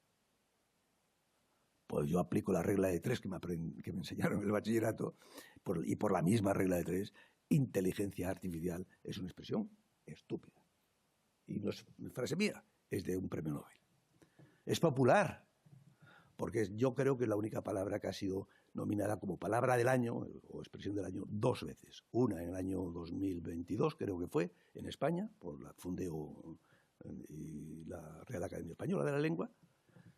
Pues yo aplico la regla de 3 que me enseñaron en el bachillerato, y por la misma regla de 3, inteligencia artificial es una expresión estúpida. Y no es frase mía, es de un premio Nobel. Es popular, porque yo creo que es la única palabra que ha sido nominada como palabra del año o expresión del año 2 veces. Una en el año 2022, creo que fue, en España, por la Fundeo y la Real Academia Española de la Lengua,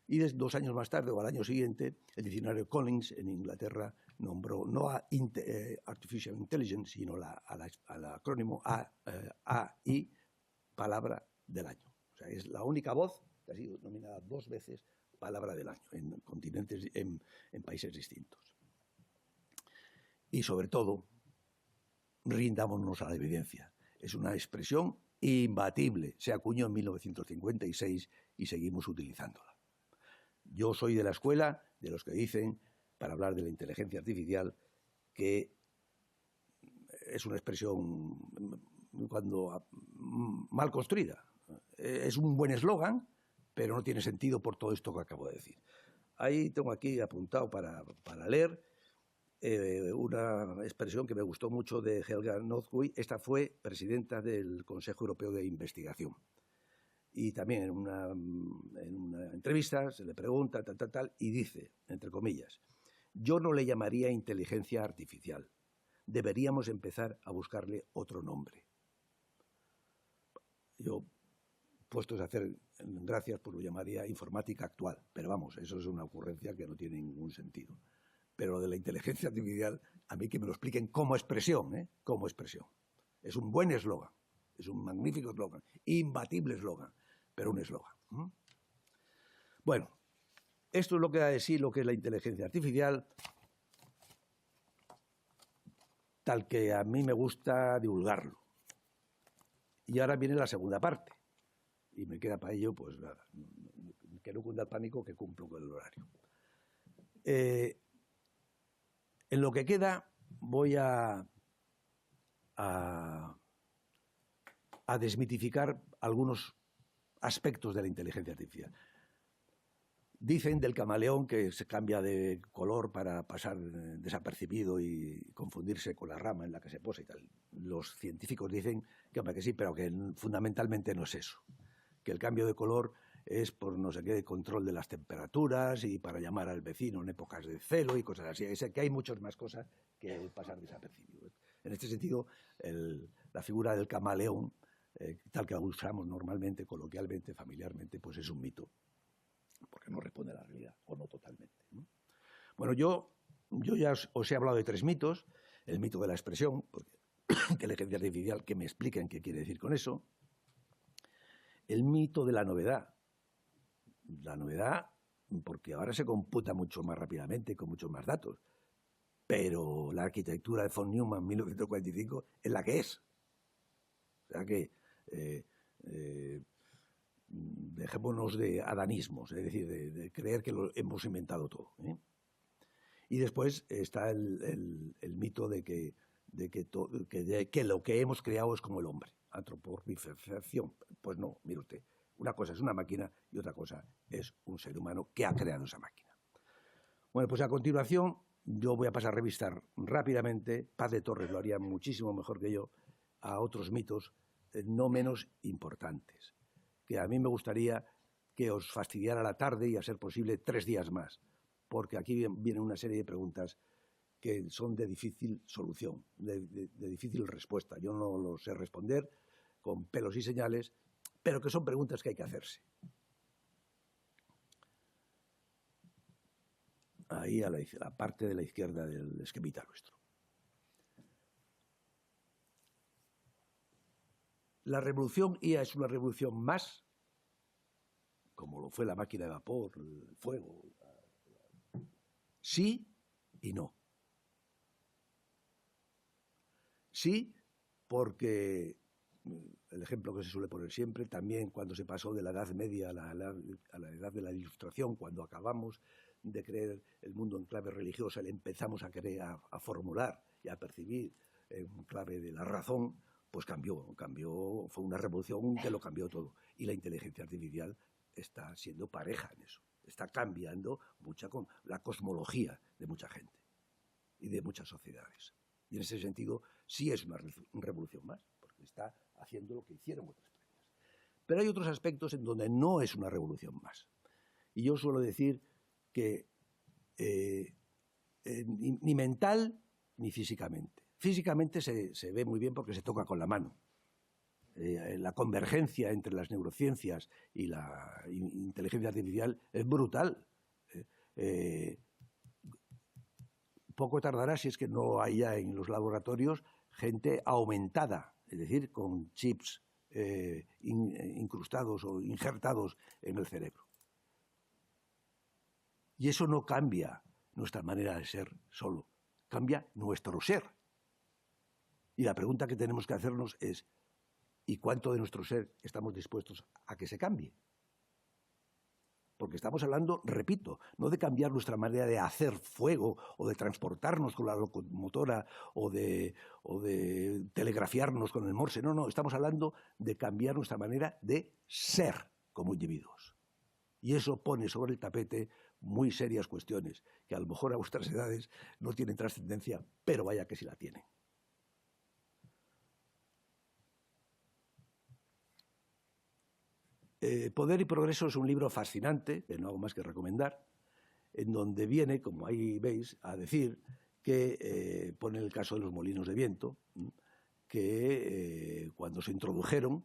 y 2 años más tarde, o al año siguiente, el diccionario Collins en Inglaterra nombró no a Artificial Intelligence, sino al acrónimo AI, palabra del año. O sea, es la única voz que ha sido nominada 2 veces palabra del año en continentes, en países distintos. Y sobre todo, rindámonos a la evidencia. Es una expresión imbatible. Se acuñó en 1956 y seguimos utilizándola. Yo soy de la escuela de los que dicen, para hablar de la inteligencia artificial, que es una expresión cuando mal construida. Es un buen eslogan, pero no tiene sentido por todo esto que acabo de decir. Ahí tengo aquí apuntado para leer una expresión que me gustó mucho de Helga Northway. Esta fue presidenta del Consejo Europeo de Investigación. Y también en una entrevista se le pregunta tal, y dice, entre comillas, yo no le llamaría inteligencia artificial. Deberíamos empezar a buscarle otro nombre. Yo, puestos a hacer gracias, pues lo llamaría informática actual. Pero vamos, eso es una ocurrencia que no tiene ningún sentido. Pero lo de la inteligencia artificial, a mí que me lo expliquen como expresión, como expresión. Es un buen eslogan, es un magnífico eslogan, imbatible eslogan, pero un eslogan. Bueno, esto es lo que da de sí lo que es la inteligencia artificial, tal que a mí me gusta divulgarlo. Y ahora viene la segunda parte. Y me queda para ello, pues nada, que no cunda el pánico, que cumplo con el horario. En lo que queda voy a desmitificar algunos aspectos de la inteligencia artificial. Dicen del camaleón que se cambia de color para pasar desapercibido y confundirse con la rama en la que se posa y tal. Los científicos dicen que sí, pero que fundamentalmente no es eso. Que el cambio de color es por no sé qué de control de las temperaturas y para llamar al vecino en épocas de celo y cosas así. Es que hay muchas más cosas que pasar desapercibido. En este sentido, la figura del camaleón, tal que la usamos normalmente, coloquialmente, familiarmente, pues es un mito, porque no responde a la realidad, o no totalmente, ¿no? Bueno, yo ya os he hablado de 3 mitos. El mito de la expresión, porque inteligencia artificial, que me expliquen qué quiere decir con eso. El mito de la novedad. La novedad, porque ahora se computa mucho más rápidamente, con muchos más datos. Pero la arquitectura de von Neumann en 1945 es la que es. O sea que dejémonos de adanismos, es decir, de creer que lo hemos inventado todo. Y después está el mito de que lo que hemos creado es como el hombre, antropomorfización. Pues no, mire usted, una cosa es una máquina y otra cosa es un ser humano que ha creado esa máquina. Bueno, pues a continuación yo voy a pasar a revisar rápidamente, Paz de Torres lo haría muchísimo mejor que yo, a otros mitos no menos importantes, que a mí me gustaría que os fastidiara la tarde y, a ser posible, 3 días más, porque aquí viene una serie de preguntas que son de difícil solución, de difícil respuesta. Yo no lo sé responder con pelos y señales, pero que son preguntas que hay que hacerse. Ahí a la parte de la izquierda del esquemita nuestro. La revolución IA es una revolución más, como lo fue la máquina de vapor, el fuego. Sí y no. Sí, porque el ejemplo que se suele poner siempre, también cuando se pasó de la Edad Media a la Edad de la Ilustración, cuando acabamos de creer el mundo en clave religiosa, le empezamos a querer a formular y a percibir en clave de la razón, pues cambió, fue una revolución que lo cambió todo. Y la inteligencia artificial está siendo pareja en eso, está cambiando con la cosmología de mucha gente y de muchas sociedades. Y en ese sentido sí es una revolución más, porque está haciendo lo que hicieron otras previas. Pero hay otros aspectos en donde no es una revolución más. Y yo suelo decir que ni mental ni físicamente. Físicamente se ve muy bien porque se toca con la mano. La convergencia entre las neurociencias y la inteligencia artificial es brutal. Poco tardará si es que no haya en los laboratorios gente aumentada, es decir, con chips incrustados o injertados en el cerebro. Y eso no cambia nuestra manera de ser solo, cambia nuestro ser. Y la pregunta que tenemos que hacernos es, ¿y cuánto de nuestro ser estamos dispuestos a que se cambie? Porque estamos hablando, repito, no de cambiar nuestra manera de hacer fuego o de transportarnos con la locomotora o de telegrafiarnos con el Morse. No, estamos hablando de cambiar nuestra manera de ser como individuos. Y eso pone sobre el tapete muy serias cuestiones que a lo mejor a vuestras edades no tienen trascendencia, pero vaya que sí la tienen. Poder y Progreso es un libro fascinante, que no hago más que recomendar, en donde viene, como ahí veis, a decir que pone el caso de los molinos de viento, que cuando se introdujeron,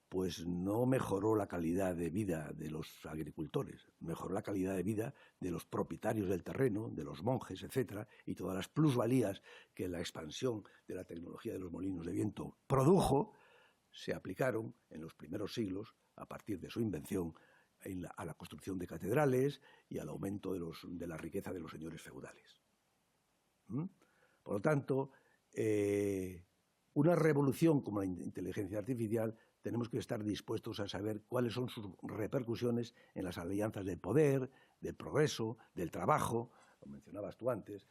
pues no mejoró la calidad de vida de los agricultores, mejoró la calidad de vida de los propietarios del terreno, de los monjes, etcétera, y todas las plusvalías que la expansión de la tecnología de los molinos de viento produjo, se aplicaron en los primeros siglos, a partir de su invención, a la construcción de catedrales y al aumento de la riqueza de los señores feudales. Por lo tanto, una revolución como la inteligencia artificial, tenemos que estar dispuestos a saber cuáles son sus repercusiones en las alianzas del poder, del progreso, del trabajo. Lo mencionabas tú antes,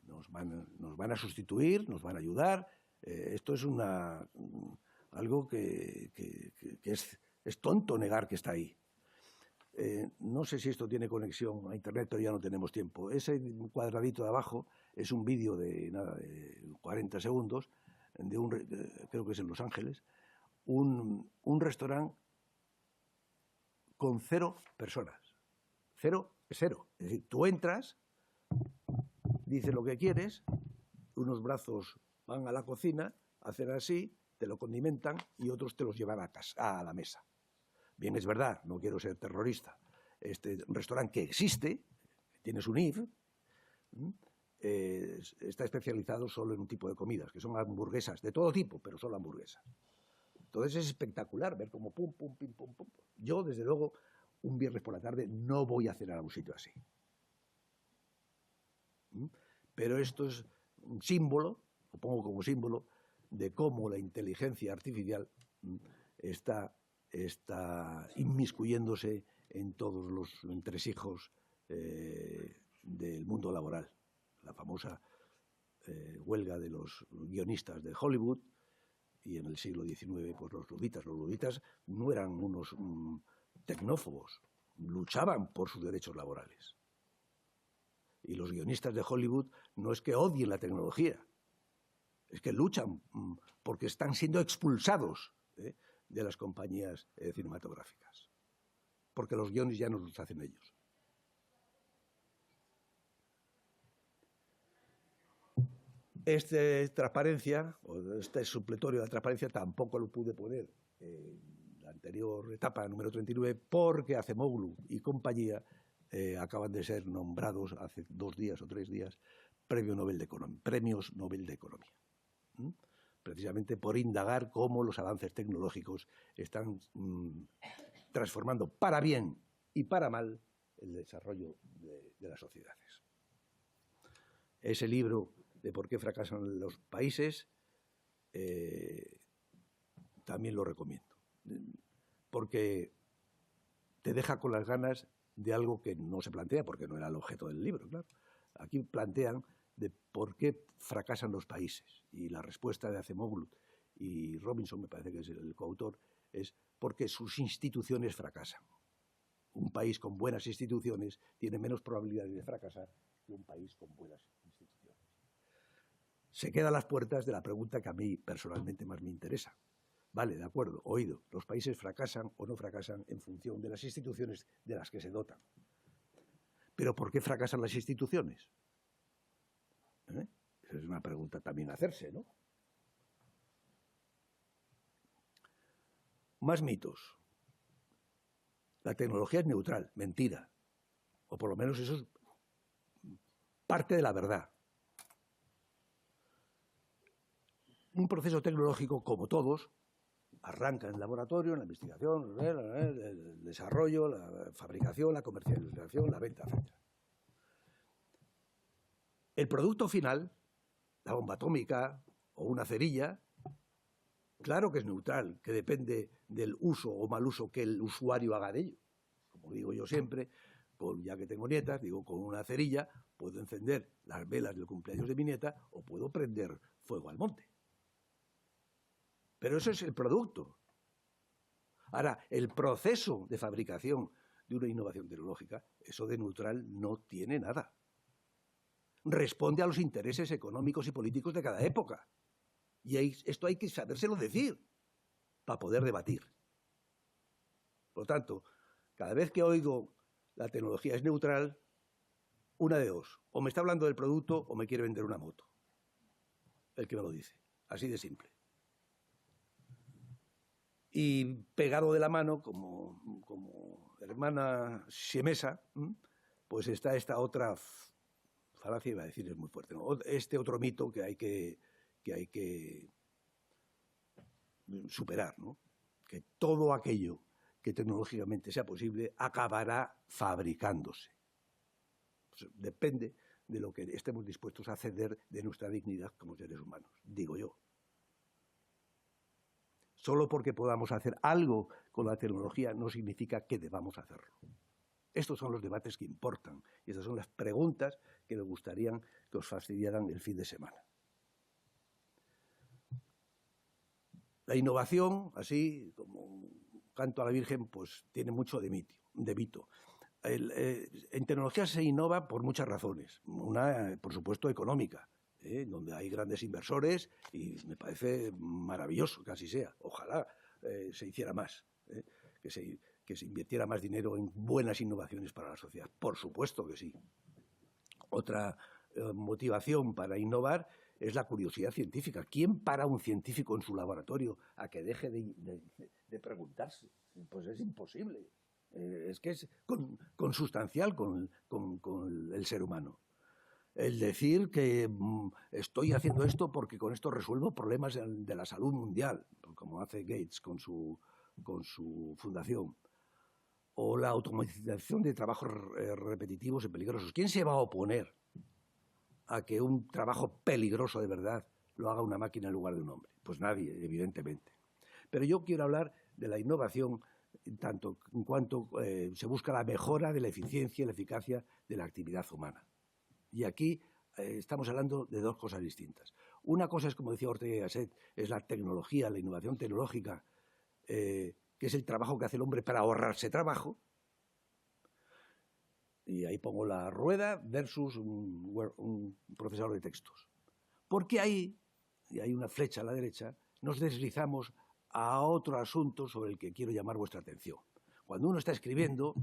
nos van a sustituir, nos van a ayudar. Esto es algo que es tonto negar que está ahí. No sé si esto tiene conexión a Internet, pero ya no tenemos tiempo. Ese cuadradito de abajo es un vídeo de 40 segundos, creo que es en Los Ángeles, un restaurante con 0 personas. 0 es 0. Es decir, tú entras, dices lo que quieres, unos brazos van a la cocina, hacen así, te lo condimentan y otros te los llevan a la mesa. Bien, es verdad, no quiero ser terrorista. Este restaurante que existe, tiene su NIF, está especializado solo en un tipo de comidas, que son hamburguesas, de todo tipo, pero solo hamburguesas. Entonces es espectacular ver cómo pum, pum, pum, pum, pum. Yo, desde luego, un viernes por la tarde no voy a cenar a un sitio así. Pero esto es un símbolo, lo pongo como símbolo, de cómo la inteligencia artificial está inmiscuyéndose en todos los entresijos del mundo laboral. La famosa huelga de los guionistas de Hollywood, y en el siglo XIX, pues los luditas no eran unos tecnófobos, luchaban por sus derechos laborales. Y los guionistas de Hollywood no es que odien la tecnología, es que luchan porque están siendo expulsados de las compañías cinematográficas, porque los guiones ya no los hacen ellos. Transparencia, o este supletorio de la transparencia, tampoco lo pude poner en la anterior etapa, número 39, porque Acemoglu y compañía acaban de ser nombrados hace 2 días o 3 días premios Nobel de Economía. Precisamente por indagar cómo los avances tecnológicos están transformando para bien y para mal el desarrollo de las sociedades. Ese libro de por qué fracasan los países también lo recomiendo, porque te deja con las ganas de algo que no se plantea, porque no era el objeto del libro, claro. Aquí plantean de por qué fracasan los países, y la respuesta de Acemoglu y Robinson, me parece que es el coautor, es porque sus instituciones fracasan. Un país con buenas instituciones tiene menos probabilidades de fracasar que un país con buenas instituciones. Se queda a las puertas de la pregunta que a mí personalmente más me interesa. Vale, de acuerdo, oído, los países fracasan o no fracasan en función de las instituciones de las que se dotan. Pero ¿por qué fracasan las instituciones? Esa es una pregunta también a hacerse, ¿no? Más mitos. La tecnología es neutral, mentira. O por lo menos eso es parte de la verdad. Un proceso tecnológico, como todos, arranca en el laboratorio, en la investigación, el desarrollo, la fabricación, la comercialización, la venta, etc. El producto final, la bomba atómica o una cerilla, claro que es neutral, que depende del uso o mal uso que el usuario haga de ello. Como digo yo siempre, ya que tengo nietas, digo, con una cerilla puedo encender las velas del cumpleaños de mi nieta o puedo prender fuego al monte. Pero eso es el producto. Ahora, el proceso de fabricación de una innovación tecnológica, eso de neutral no tiene nada. Responde a los intereses económicos y políticos de cada época. Y esto hay que sabérselo decir para poder debatir. Por lo tanto, cada vez que oigo la tecnología es neutral, una de dos. O me está hablando del producto o me quiere vender una moto. El que me lo dice. Así de simple. Y pegado de la mano, como hermana siamesa, pues está esta otra falacia, iba a decir, es muy fuerte, ¿no? Este otro mito que hay que superar, ¿no? Que todo aquello que tecnológicamente sea posible acabará fabricándose. Pues depende de lo que estemos dispuestos a ceder de nuestra dignidad como seres humanos, digo yo. Solo porque podamos hacer algo con la tecnología no significa que debamos hacerlo. Estos son los debates que importan y estas son las preguntas que me gustaría que os fastidiaran el fin de semana. La innovación, así como canto a la Virgen, pues tiene mucho de mito. En tecnología se innova por muchas razones. Una, por supuesto, económica, donde hay grandes inversores y me parece maravilloso que así sea. Ojalá se hiciera más, que se invirtiera más dinero en buenas innovaciones para la sociedad. Por supuesto que sí. Otra motivación para innovar es la curiosidad científica. ¿Quién para a un científico en su laboratorio a que deje de preguntarse? Pues es imposible. Es que es consustancial con el ser humano. El decir que estoy haciendo esto porque con esto resuelvo problemas de la salud mundial, como hace Gates con su fundación, o la automatización de trabajos repetitivos y peligrosos. ¿Quién se va a oponer a que un trabajo peligroso de verdad lo haga una máquina en lugar de un hombre? Pues nadie, evidentemente. Pero yo quiero hablar de la innovación tanto en cuanto se busca la mejora de la eficiencia y la eficacia de la actividad humana. Y aquí estamos hablando de dos cosas distintas. Una cosa es, como decía Ortega y Gasset, es la tecnología, la innovación tecnológica, que es el trabajo que hace el hombre para ahorrarse trabajo. Y ahí pongo la rueda versus un procesador de textos. Porque ahí, y hay una flecha a la derecha, nos deslizamos a otro asunto sobre el que quiero llamar vuestra atención. Cuando uno está escribiendo,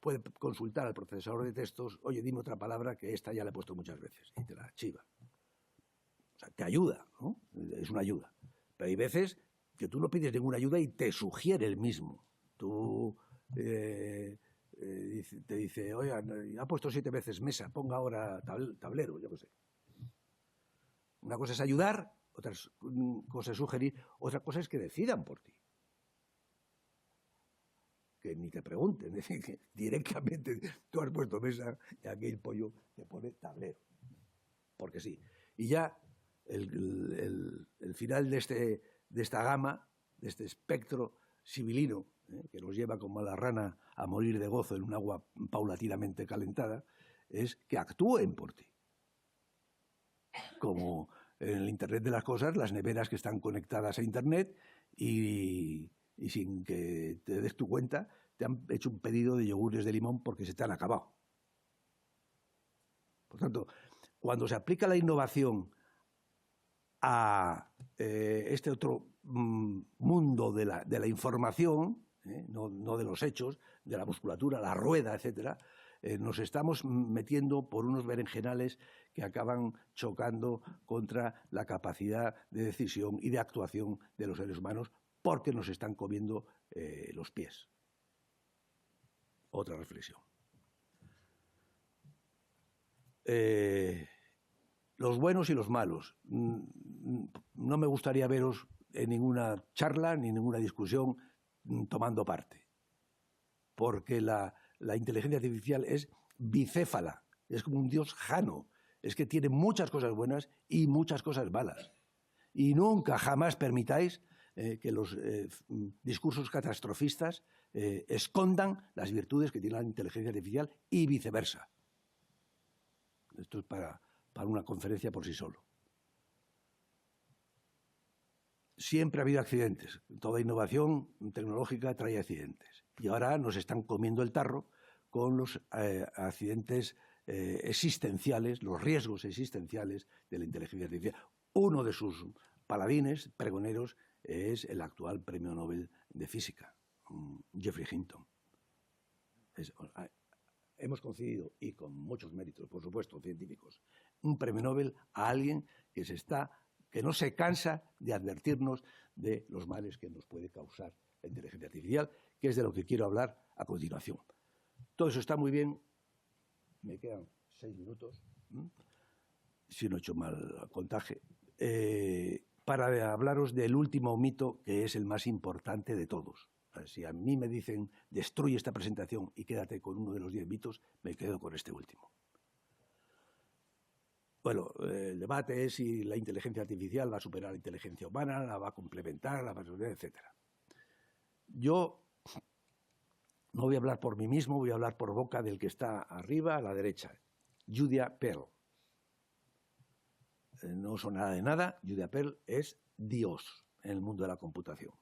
puede consultar al procesador de textos, oye, dime otra palabra que esta ya la he puesto muchas veces, y te la chiva. O sea, te ayuda, ¿no? Es una ayuda. Pero hay veces que tú no pides ninguna ayuda y te sugiere el mismo. Tú te dice, oye, ha puesto 7 veces mesa, ponga ahora tablero, yo qué sé. Una cosa es ayudar, otra cosa es sugerir, otra cosa es que decidan por ti. Que ni te pregunten, es decir, que directamente tú has puesto mesa y aquí el pollo te pone tablero. Porque sí. Y ya el final de de esta gama, de este espectro sibilino, que nos lleva como a la rana a morir de gozo en un agua paulatinamente calentada, es que actúen por ti. Como en el Internet de las cosas, las neveras que están conectadas a Internet y sin que te des tu cuenta, te han hecho un pedido de yogures de limón porque se te han acabado. Por tanto, cuando se aplica la innovación a este otro mundo de la información, no de los hechos, de la musculatura, la rueda, etcétera, nos estamos metiendo por unos berenjenales que acaban chocando contra la capacidad de decisión y de actuación de los seres humanos porque nos están comiendo los pies. Otra reflexión. Los buenos y los malos. No me gustaría veros en ninguna charla ni ninguna discusión tomando parte, porque la inteligencia artificial es bicéfala, es como un dios jano, es que tiene muchas cosas buenas y muchas cosas malas. Y nunca, jamás permitáis que los discursos catastrofistas escondan las virtudes que tiene la inteligencia artificial y viceversa. Esto es para una conferencia por sí solo. Siempre ha habido accidentes. Toda innovación tecnológica trae accidentes. Y ahora nos están comiendo el tarro con los accidentes existenciales, los riesgos existenciales de la inteligencia artificial. Uno de sus paladines, pregoneros, es el actual Premio Nobel de Física, Geoffrey Hinton. Hemos concedido, y con muchos méritos, por supuesto, científicos, un premio Nobel a alguien que no se cansa de advertirnos de los males que nos puede causar la inteligencia artificial, que es de lo que quiero hablar a continuación. Todo eso está muy bien. Me quedan 6 minutos, si no he hecho mal contaje, para hablaros del último mito, que es el más importante de todos. Si a mí me dicen, destruye esta presentación y quédate con uno de los 10 mitos, me quedo con este último. Bueno, el debate es si la inteligencia artificial va a superar la inteligencia humana, la va a complementar, la va a superar, etc. Yo no voy a hablar por mí mismo, voy a hablar por boca del que está arriba, a la derecha, Julia Perl. No son nada de nada, Julia Perl es Dios en el mundo de la computación.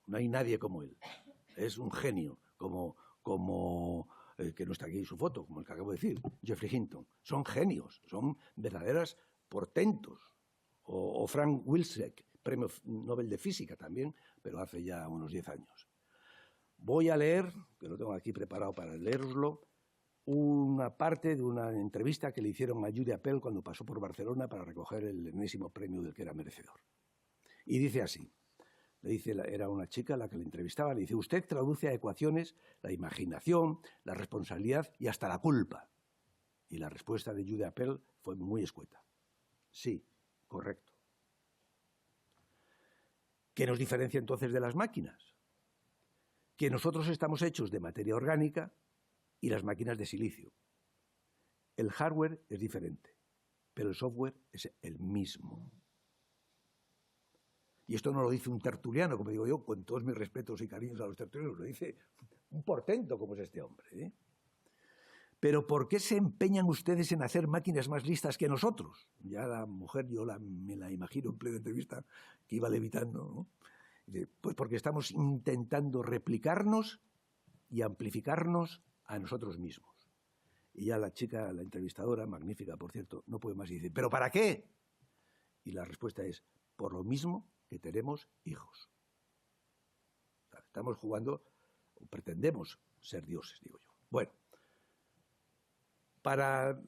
No hay nadie como él. Es un genio, como que no está aquí su foto, como el que acabo de decir, Geoffrey Hinton. Son genios, son verdaderas portentos. O Frank Wilczek, Premio Nobel de Física también, pero hace ya unos 10 años. Voy a leer, que lo tengo aquí preparado para leeroslo, una parte de una entrevista que le hicieron a Julia Perl cuando pasó por Barcelona para recoger el enésimo premio del que era merecedor. Y dice así. Le dice, era una chica la que le entrevistaba, le dice, usted traduce a ecuaciones la imaginación, la responsabilidad y hasta la culpa. Y la respuesta de Julia Perl fue muy escueta. Sí, correcto. ¿Qué nos diferencia entonces de las máquinas? Que nosotros estamos hechos de materia orgánica y las máquinas de silicio. El hardware es diferente, pero el software es el mismo. Y esto no lo dice un tertuliano, como digo yo, con todos mis respetos y cariños a los tertulianos, lo dice un portento como es este hombre. Pero ¿por qué se empeñan ustedes en hacer máquinas más listas que nosotros? Ya la mujer, yo me la imagino en plena entrevista, que iba levitando, ¿no? Pues porque estamos intentando replicarnos y amplificarnos a nosotros mismos. Y ya la chica, la entrevistadora, magnífica por cierto, no puede más y dice, ¿pero para qué? Y la respuesta es, por lo mismo que tenemos hijos. Estamos jugando, o pretendemos ser dioses, digo yo. Bueno, para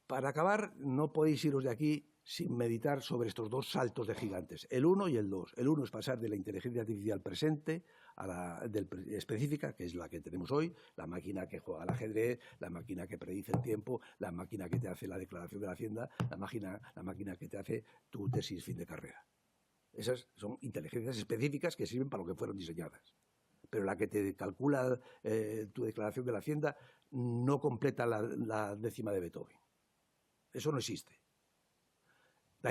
acabar, no podéis iros de aquí sin meditar sobre estos dos saltos de gigantes, el 1 y el 2. El 1 es pasar de la inteligencia artificial presente a la específica, que es la que tenemos hoy, la máquina que juega al ajedrez, la máquina que predice el tiempo, la máquina que te hace la declaración de la Hacienda, la máquina que te hace tu tesis fin de carrera. Esas son inteligencias específicas que sirven para lo que fueron diseñadas. Pero la que te calcula tu declaración de la Hacienda no completa la décima de Beethoven. Eso no existe.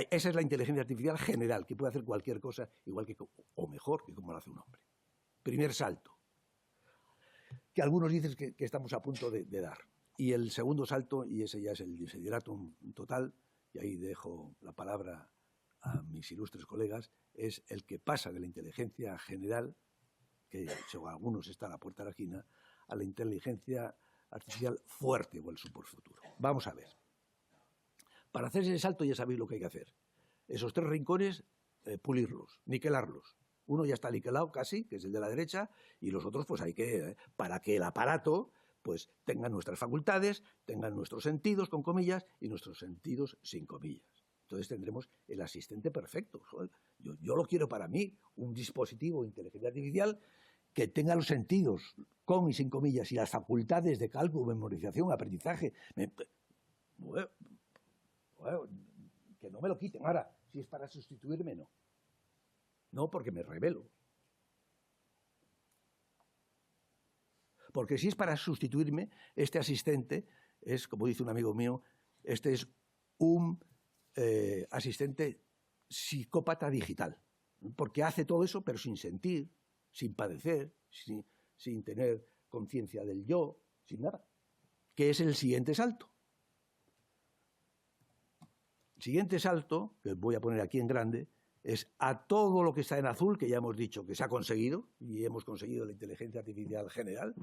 Esa es la inteligencia artificial general, que puede hacer cualquier cosa igual que o mejor que como lo hace un hombre. Primer salto, que algunos dicen que estamos a punto de dar. Y el segundo salto, y ese ya es el desideratum total, y ahí dejo la palabra a mis ilustres colegas, es el que pasa de la inteligencia general, que según algunos está a la puerta de la esquina, a la inteligencia artificial fuerte o el superfuturo. Vamos a ver. Para hacer ese salto ya sabéis lo que hay que hacer. Esos 3 rincones, pulirlos, niquelarlos. Uno ya está niquelado casi, que es el de la derecha, y los otros pues hay que, para que el aparato pues tenga nuestras facultades, tenga nuestros sentidos con comillas y nuestros sentidos sin comillas. Entonces tendremos el asistente perfecto. Yo lo quiero para mí, un dispositivo de inteligencia artificial que tenga los sentidos con y sin comillas y las facultades de cálculo, memorización, aprendizaje. Bueno, que no me lo quiten. Ahora, si es para sustituirme, no. No, porque me rebelo. Porque si es para sustituirme, este asistente es, como dice un amigo mío, este es un asistente psicópata digital. Porque hace todo eso, pero sin sentir, sin padecer, sin tener conciencia del yo, sin nada. ¿Qué es el siguiente salto? El siguiente salto, que voy a poner aquí en grande, es a todo lo que está en azul, que ya hemos dicho que se ha conseguido, y hemos conseguido la inteligencia artificial general,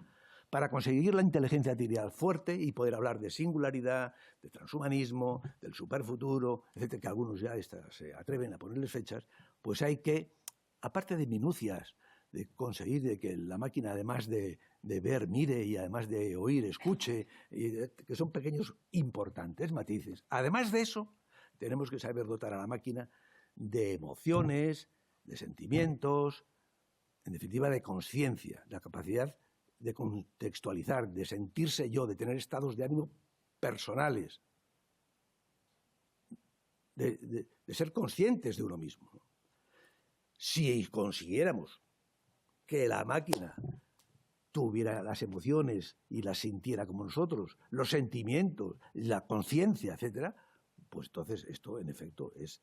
para conseguir la inteligencia artificial fuerte y poder hablar de singularidad, de transhumanismo, del superfuturo, etcétera, que algunos ya se atreven a ponerles fechas, pues hay que, aparte de minucias, de conseguir de que la máquina, además de ver, mire, y además de oír, escuche, que son pequeños importantes matices. Además de eso, tenemos que saber dotar a la máquina de emociones, de sentimientos, en definitiva de conciencia, la capacidad de contextualizar, de sentirse yo, de tener estados de ánimo personales, de ser conscientes de uno mismo. Si consiguiéramos que la máquina tuviera las emociones y las sintiera como nosotros, los sentimientos, la conciencia, etcétera, pues entonces esto en efecto es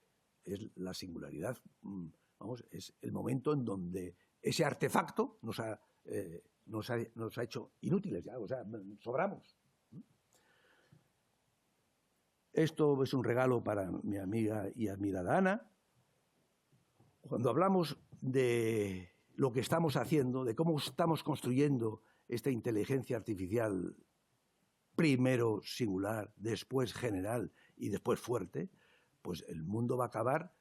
la singularidad, vamos, es el momento en donde ese artefacto nos ha hecho inútiles ya, o sea, sobramos. Esto es un regalo para mi amiga y admirada Ana. Cuando hablamos de lo que estamos haciendo, de cómo estamos construyendo esta inteligencia artificial, primero singular, después general y después fuerte, pues el mundo va a acabar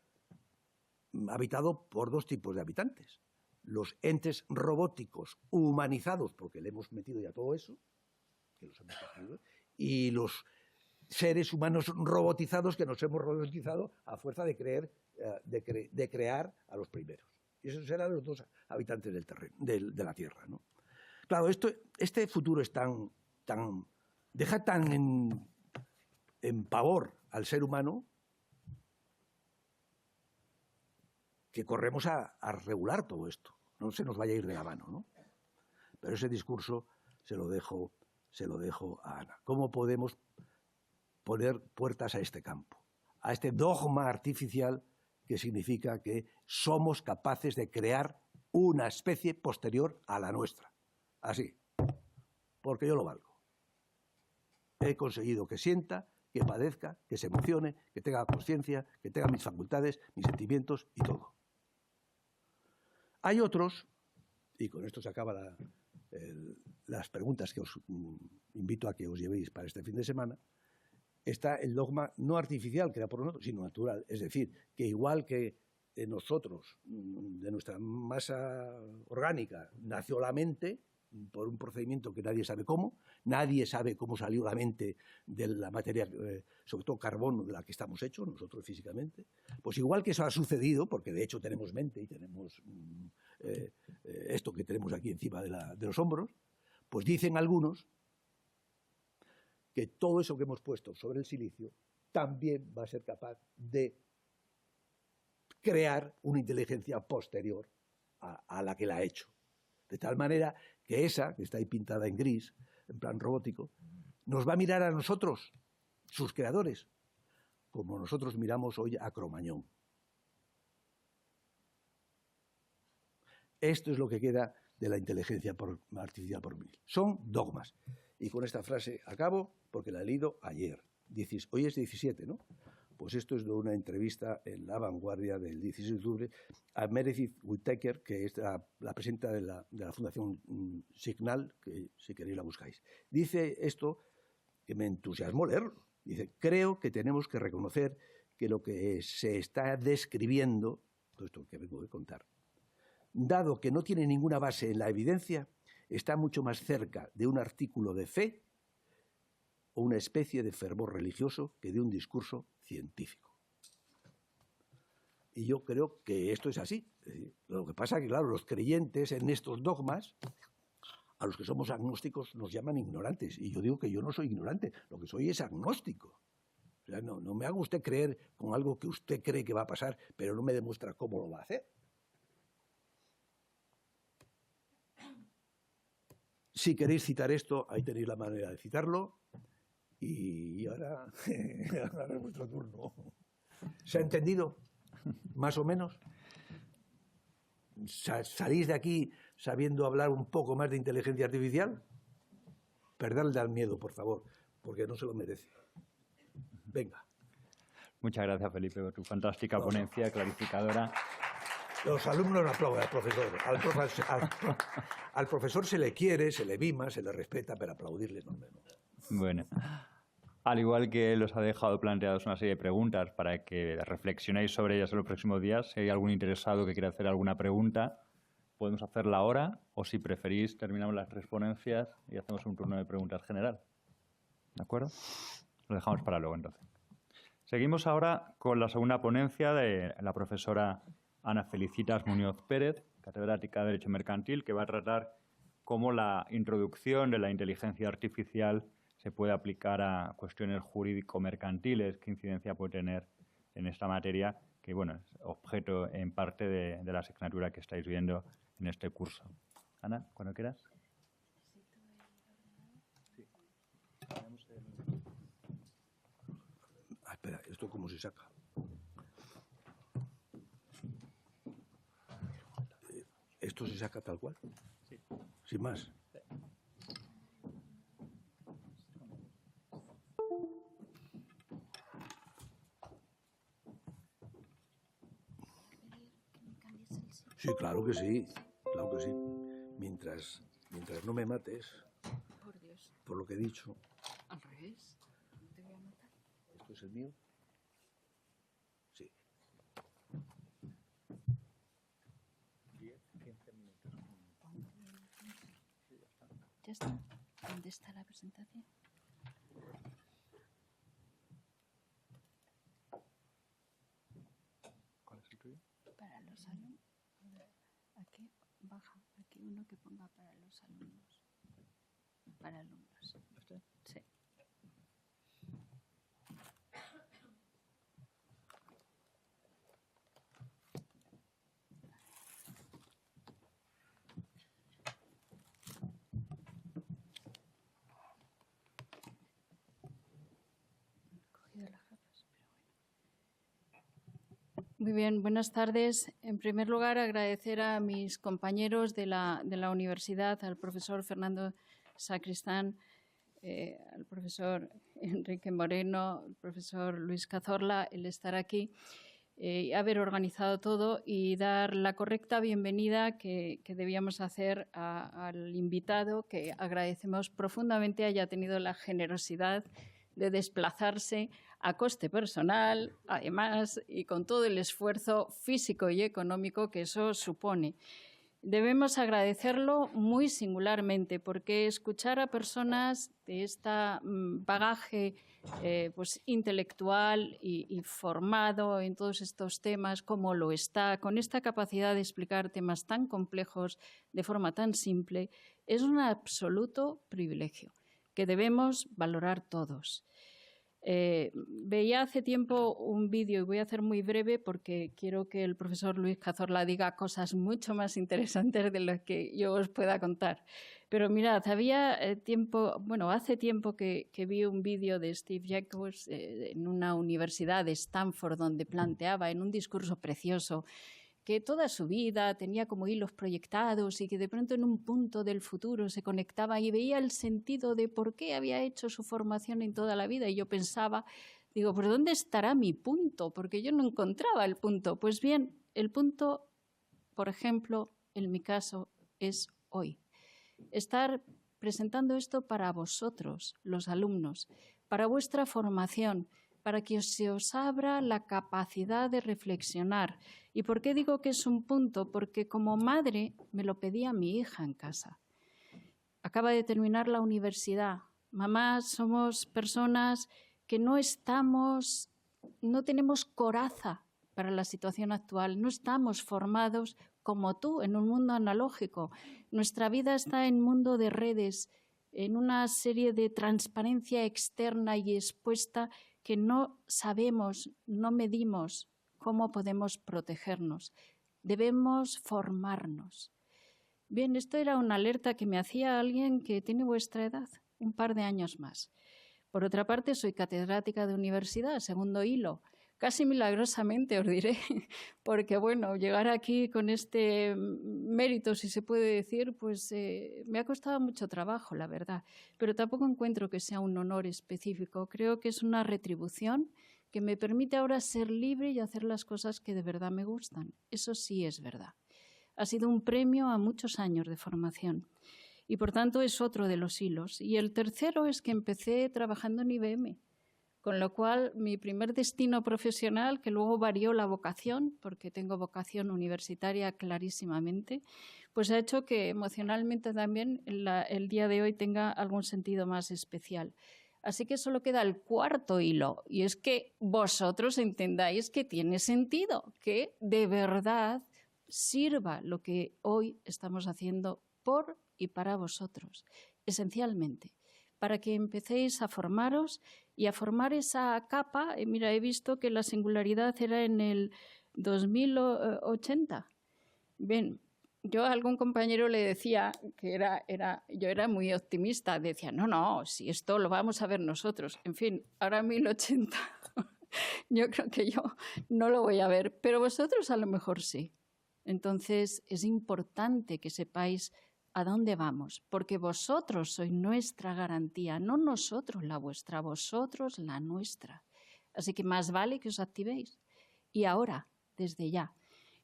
habitado por 2 tipos de habitantes. Los entes robóticos humanizados, porque le hemos metido ya todo eso, que los hemos metido, y los seres humanos robotizados que nos hemos robotizado a fuerza de crear a los primeros. Y esos serán los 2 habitantes del terreno, de la Tierra, ¿no? Claro, este futuro es deja tan en pavor al ser humano que corremos a regular todo esto. No se nos vaya a ir de la mano, ¿no? Pero ese discurso se lo dejo a Ana. ¿Cómo podemos poner puertas a este campo? A este dogma artificial que significa que somos capaces de crear una especie posterior a la nuestra. Así. Porque yo lo valgo. He conseguido que sienta, que padezca, que se emocione, que tenga conciencia, que tenga mis facultades, mis sentimientos y todo. Hay otros, y con esto se acaban las preguntas que os invito a que os llevéis para este fin de semana, está el dogma no artificial, creado por nosotros, sino natural. Es decir, que igual que nosotros, de nuestra masa orgánica, nació la mente por un procedimiento que nadie sabe cómo salió la mente de la materia, sobre todo carbono, de la que estamos hechos, nosotros físicamente. Pues igual que eso ha sucedido, porque de hecho tenemos mente y tenemos esto que tenemos aquí encima de los hombros, pues dicen algunos que todo eso que hemos puesto sobre el silicio también va a ser capaz de crear una inteligencia posterior a la que la ha hecho. De tal manera que esa, que está ahí pintada en gris, en plan robótico, nos va a mirar a nosotros, sus creadores, como nosotros miramos hoy a Cromañón. Esto es lo que queda de la inteligencia artificial porvenir. Son dogmas. Y con esta frase acabo, porque la he leído ayer. Hoy es 17, ¿no? Pues esto es de una entrevista en La Vanguardia del 16 de octubre a Meredith Whittaker, que es la presidenta de la Fundación Signal, que si queréis la buscáis. Dice esto que me entusiasmó leerlo. Dice, creo que tenemos que reconocer que lo que se está describiendo, todo esto que vengo de contar, dado que no tiene ninguna base en la evidencia, está mucho más cerca de un artículo de fe o una especie de fervor religioso que de un discurso científico. Y yo creo que esto es así. Lo que pasa es que, claro, los creyentes en estos dogmas, a los que somos agnósticos, nos llaman ignorantes. Y yo digo que yo no soy ignorante, lo que soy es agnóstico. O sea, no me haga usted creer con algo que usted cree que va a pasar, pero no me demuestra cómo lo va a hacer. Si queréis citar esto, ahí tenéis la manera de citarlo. Y ahora es vuestro turno. ¿Se ha entendido? Más o menos. ¿Salís de aquí sabiendo hablar un poco más de inteligencia artificial? Perdadle al miedo, por favor, porque no se lo merece. Venga. Muchas gracias, Felipe, por tu fantástica ponencia clarificadora. Los alumnos aplauden al profesor. Al profesor se le quiere, se le mima, se le respeta, pero aplaudirles no. Bueno, al igual que él os ha dejado planteados una serie de preguntas para que reflexionéis sobre ellas en los próximos días, si hay algún interesado que quiera hacer alguna pregunta, podemos hacerla ahora, o si preferís, terminamos las tres ponencias y hacemos un turno de preguntas general. ¿De acuerdo? Lo dejamos para luego, entonces. Seguimos ahora con la segunda ponencia de la profesora Ana Felicitas Muñoz Pérez, catedrática de Derecho Mercantil, que va a tratar cómo la introducción de la inteligencia artificial se puede aplicar a cuestiones jurídico-mercantiles, qué incidencia puede tener en esta materia, que bueno, es objeto en parte de la asignatura que estáis viendo en este curso. Ana, cuando quieras. Espera, ¿esto cómo se saca? ¿Esto se saca tal cual? Sí. Sin más. Sí, claro que sí, claro que sí. Mientras no me mates, por Dios, por lo que he dicho. al revés, te voy a matar. ¿Esto es el mío? Sí. 10, 15 minutos. Ya está. ¿Dónde está la presentación? ¿Cuál es el tuyo? Para los alumnos. Aquí, baja. Aquí uno que ponga para los alumnos. Para alumnos. ¿Este? Sí. Muy bien, buenas tardes. En primer lugar, agradecer a mis compañeros de la universidad, al profesor Fernando Sacristán, al profesor Enrique Moreno, al profesor Luis Cazorla, el estar aquí, haber organizado todo y dar la correcta bienvenida que debíamos hacer al invitado, que agradecemos profundamente haya tenido la generosidad de desplazarse a coste personal, además, y con todo el esfuerzo físico y económico que eso supone. Debemos agradecerlo muy singularmente, porque escuchar a personas de este bagaje pues, intelectual y formado en todos estos temas, como lo está, con esta capacidad de explicar temas tan complejos de forma tan simple, es un absoluto privilegio que debemos valorar todos. Veía hace tiempo un vídeo, y voy a hacer muy breve porque quiero que el profesor Luis Cazorla diga cosas mucho más interesantes de las que yo os pueda contar. Pero mirad, hace tiempo que vi un vídeo de Steve Jobs en una universidad de Stanford, donde planteaba en un discurso precioso que toda su vida tenía como hilos proyectados y que de pronto en un punto del futuro se conectaba y veía el sentido de por qué había hecho su formación en toda la vida. Y yo pensaba, digo, ¿por dónde estará mi punto? Porque yo no encontraba el punto. Pues bien, el punto, por ejemplo, en mi caso, es hoy. Estar presentando esto para vosotros, los alumnos, para vuestra formación, para que se os abra la capacidad de reflexionar. ¿Y por qué digo que es un punto? Porque como madre me lo pedía mi hija en casa. Acaba de terminar la universidad. Mamá, somos personas que no tenemos coraza para la situación actual, no estamos formados como tú en un mundo analógico. Nuestra vida está en un mundo de redes, en una serie de transparencia externa y expuesta que no sabemos, no medimos cómo podemos protegernos. Debemos formarnos. Bien, esto era una alerta que me hacía alguien que tiene vuestra edad, un par de años más. Por otra parte, soy catedrática de universidad, segundo hilo. Casi milagrosamente, os diré, porque bueno, llegar aquí con este mérito, si se puede decir, pues me ha costado mucho trabajo, la verdad. Pero tampoco encuentro que sea un honor específico. Creo que es una retribución que me permite ahora ser libre y hacer las cosas que de verdad me gustan. Eso sí es verdad. Ha sido un premio a muchos años de formación y por tanto es otro de los hilos. Y el tercero es que empecé trabajando en IBM. Con lo cual, mi primer destino profesional, que luego varió la vocación, porque tengo vocación universitaria clarísimamente, pues ha hecho que emocionalmente también el día de hoy tenga algún sentido más especial. Así que solo queda el cuarto hilo, y es que vosotros entendáis que tiene sentido, que de verdad sirva lo que hoy estamos haciendo por y para vosotros, esencialmente, para que empecéis a formaros y a formar esa capa. Mira, he visto que la singularidad era en el 2080. Bien, yo a algún compañero le decía que yo era muy optimista. Decía, no, si esto lo vamos a ver nosotros. En fin, ahora 1080, yo creo que yo no lo voy a ver, pero vosotros a lo mejor sí. Entonces, es importante que sepáis a dónde vamos, porque vosotros sois nuestra garantía, no nosotros la vuestra, vosotros la nuestra. Así que más vale que os activéis. Y ahora, desde ya.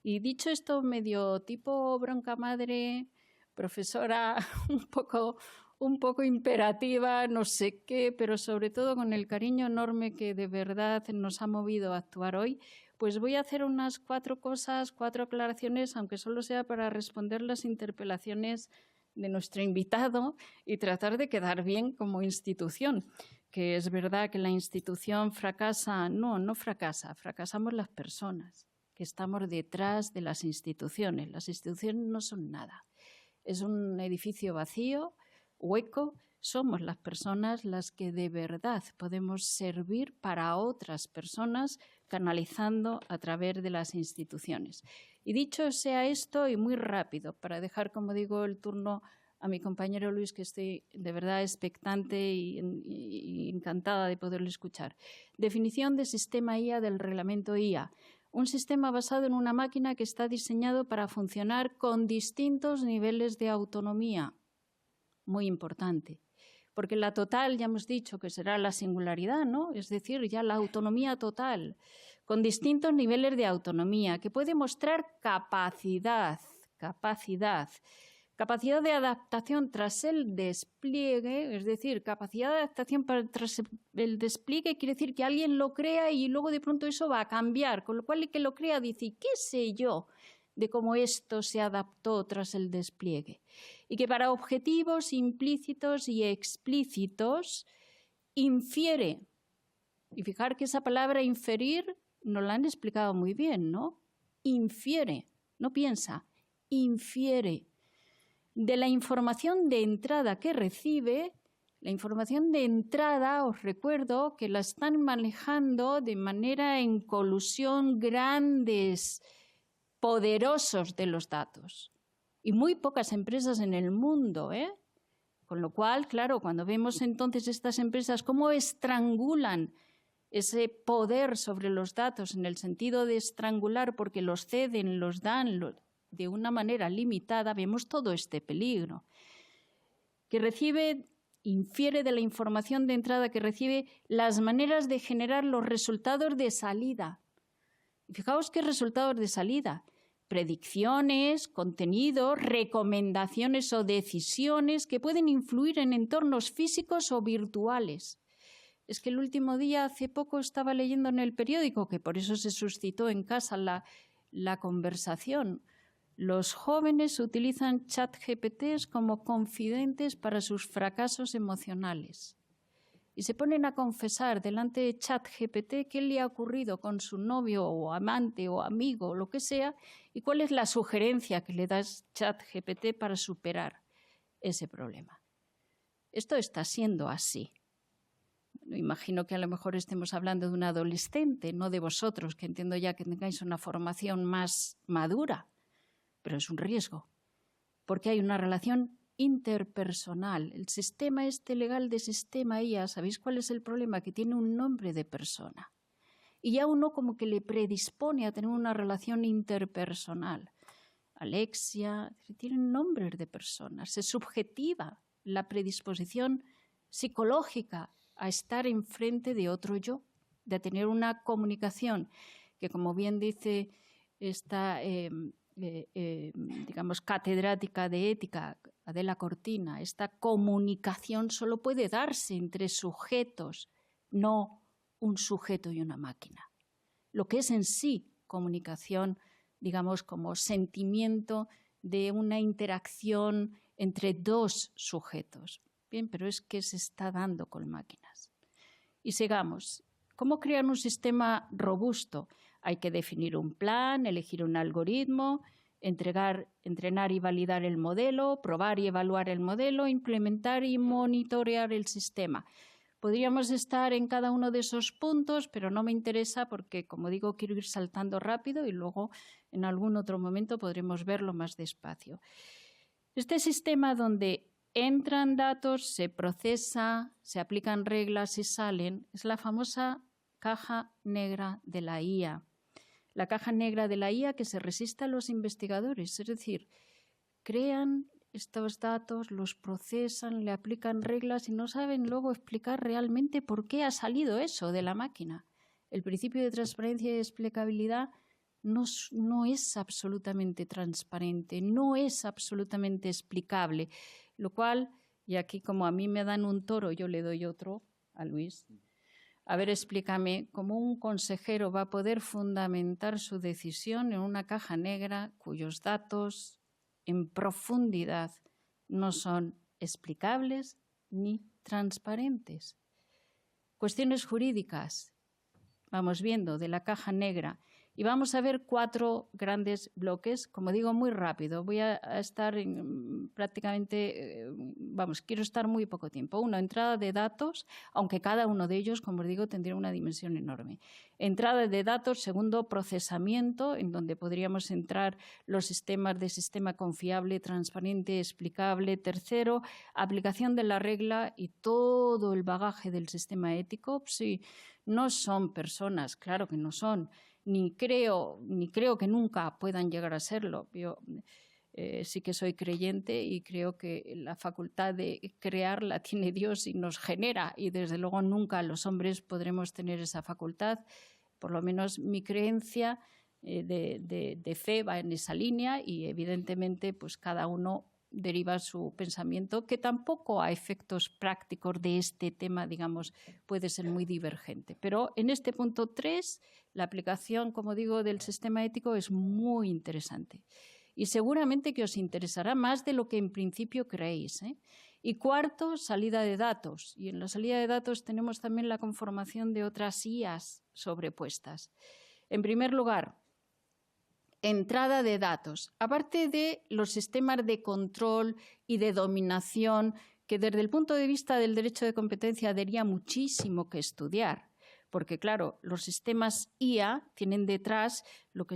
Y dicho esto, medio tipo bronca madre, profesora un poco imperativa, no sé qué, pero sobre todo con el cariño enorme que de verdad nos ha movido a actuar hoy, pues voy a hacer unas 4 aclaraciones, aunque solo sea para responder las interpelaciones de nuestro invitado y tratar de quedar bien como institución, que es verdad que la institución fracasa. No fracasa, fracasamos las personas que estamos detrás de las instituciones. Las instituciones no son nada. Es un edificio vacío, hueco. Somos las personas las que de verdad podemos servir para otras personas canalizando a través de las instituciones. Y dicho sea esto, y muy rápido, para dejar, como digo, el turno a mi compañero Luis, que estoy de verdad expectante y encantada de poderlo escuchar. Definición de sistema IA del reglamento IA. Un sistema basado en una máquina que está diseñado para funcionar con distintos niveles de autonomía. Muy importante. Porque la total ya hemos dicho que será la singularidad, ¿no? Es decir, ya la autonomía total, con distintos niveles de autonomía, que puede mostrar capacidad de adaptación tras el despliegue, es decir, capacidad de adaptación tras el despliegue quiere decir que alguien lo crea y luego de pronto eso va a cambiar, con lo cual el que lo crea dice, ¿qué sé yo de cómo esto se adaptó tras el despliegue? Y que para objetivos implícitos y explícitos infiere. Y fijar que esa palabra inferir nos la han explicado muy bien, ¿no? Infiere, no piensa, infiere de la información de entrada que recibe La información de entrada, os recuerdo que la están manejando de manera en colusión grandes, poderosos de los datos. Y muy pocas empresas en el mundo, ¿eh? Con lo cual, claro, cuando vemos entonces estas empresas cómo estrangulan ese poder sobre los datos en el sentido de estrangular porque los ceden, los dan de una manera limitada, vemos todo este peligro. Que infiere de la información de entrada que recibe las maneras de generar los resultados de salida. Y fijaos qué resultados de salida. Predicciones, contenidos, recomendaciones o decisiones que pueden influir en entornos físicos o virtuales. Es que el último día, hace poco, estaba leyendo en el periódico, que por eso se suscitó en casa la conversación. Los jóvenes utilizan ChatGPT como confidentes para sus fracasos emocionales. Y se ponen a confesar delante de ChatGPT qué le ha ocurrido con su novio o amante o amigo o lo que sea y cuál es la sugerencia que le da ChatGPT para superar ese problema. Esto está siendo así. Imagino que a lo mejor estemos hablando de un adolescente, no de vosotros, que entiendo ya que tengáis una formación más madura, pero es un riesgo, porque hay una relación interpersonal. El sistema legal de sistema IA, ¿sabéis cuál es el problema? Que tiene un nombre de persona. Y ya uno como que le predispone a tener una relación interpersonal. Alexia, tienen nombres de personas. Se subjetiva la predisposición psicológica a estar enfrente de otro yo, de tener una comunicación que, como bien dice esta catedrática de ética, Adela Cortina, esta comunicación solo puede darse entre sujetos, no un sujeto y una máquina. Lo que es en sí comunicación, digamos, como sentimiento de una interacción entre dos sujetos. Bien, pero es que se está dando con máquinas. Y sigamos. ¿Cómo crear un sistema robusto? Hay que definir un plan, elegir un algoritmo, entrenar y validar el modelo, probar y evaluar el modelo, implementar y monitorear el sistema. Podríamos estar en cada uno de esos puntos, pero no me interesa porque, como digo, quiero ir saltando rápido y luego en algún otro momento podremos verlo más despacio. Este sistema donde entran datos, se procesa, se aplican reglas y salen, es la famosa caja negra de la IA. La caja negra de la IA que se resiste a los investigadores, es decir, crean estos datos, los procesan, le aplican reglas y no saben luego explicar realmente por qué ha salido eso de la máquina. El principio de transparencia y explicabilidad no es absolutamente transparente, no es absolutamente explicable, lo cual, y aquí como a mí me dan un toro, yo le doy otro a Luis. A ver, explícame cómo un consejero va a poder fundamentar su decisión en una caja negra cuyos datos en profundidad no son explicables ni transparentes. Cuestiones jurídicas, vamos viendo, de la caja negra. Y vamos a ver 4 grandes bloques, como digo, muy rápido. Voy a estar quiero estar muy poco tiempo. 1, entrada de datos, aunque cada uno de ellos, como os digo, tendría una dimensión enorme. Entrada de datos. 2, procesamiento, en donde podríamos entrar los sistemas de sistema confiable, transparente, explicable. 3, aplicación de la regla y todo el bagaje del sistema ético. Sí, no son personas, claro que no son. Ni creo que nunca puedan llegar a serlo. Yo sí que soy creyente y creo que la facultad de crear la tiene Dios y nos genera, y desde luego nunca los hombres podremos tener esa facultad. Por lo menos mi creencia de fe va en esa línea y evidentemente pues cada uno deriva su pensamiento, que tampoco a efectos prácticos de este tema, digamos, puede ser muy divergente. Pero en este punto 3, la aplicación, como digo, del sistema ético es muy interesante. Y seguramente que os interesará más de lo que en principio creéis, ¿eh? Y 4, salida de datos. Y en la salida de datos tenemos también la conformación de otras IAs sobrepuestas. En primer lugar, entrada de datos. Aparte de los sistemas de control y de dominación que desde el punto de vista del derecho de competencia daría muchísimo que estudiar. Porque, claro, los sistemas IA tienen detrás lo que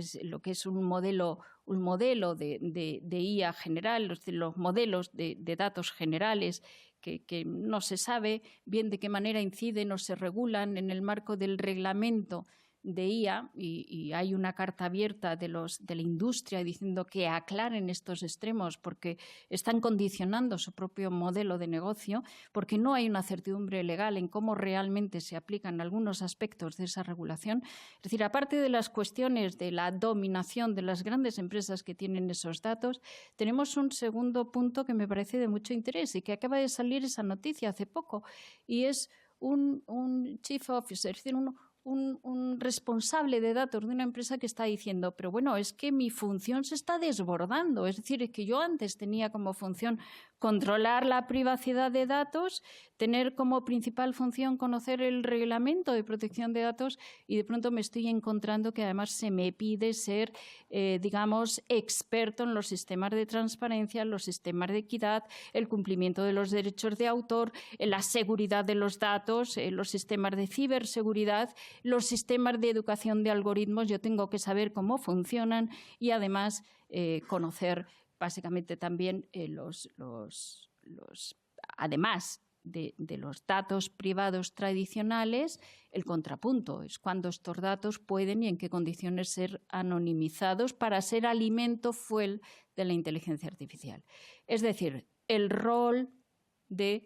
es un modelo de IA general, los modelos de datos generales que no se sabe bien de qué manera inciden o se regulan en el marco del reglamento de IA, y hay una carta abierta de la industria diciendo que aclaren estos extremos porque están condicionando su propio modelo de negocio, porque no hay una certidumbre legal en cómo realmente se aplican algunos aspectos de esa regulación. Es decir, aparte de las cuestiones de la dominación de las grandes empresas que tienen esos datos, tenemos un segundo punto que me parece de mucho interés y que acaba de salir esa noticia hace poco, y es un chief officer, es decir, un responsable de datos de una empresa que está diciendo, pero bueno, es que mi función se está desbordando. Es decir, es que yo antes tenía como función controlar la privacidad de datos, tener como principal función conocer el reglamento de protección de datos, y de pronto me estoy encontrando que además se me pide ser, digamos, experto en los sistemas de transparencia, los sistemas de equidad, el cumplimiento de los derechos de autor, la seguridad de los datos, los sistemas de ciberseguridad, los sistemas de educación de algoritmos. Yo tengo que saber cómo funcionan y además conocer básicamente también además de los datos privados tradicionales, el contrapunto es cuando estos datos pueden y en qué condiciones ser anonimizados para ser alimento fuel de la inteligencia artificial. Es decir, el rol del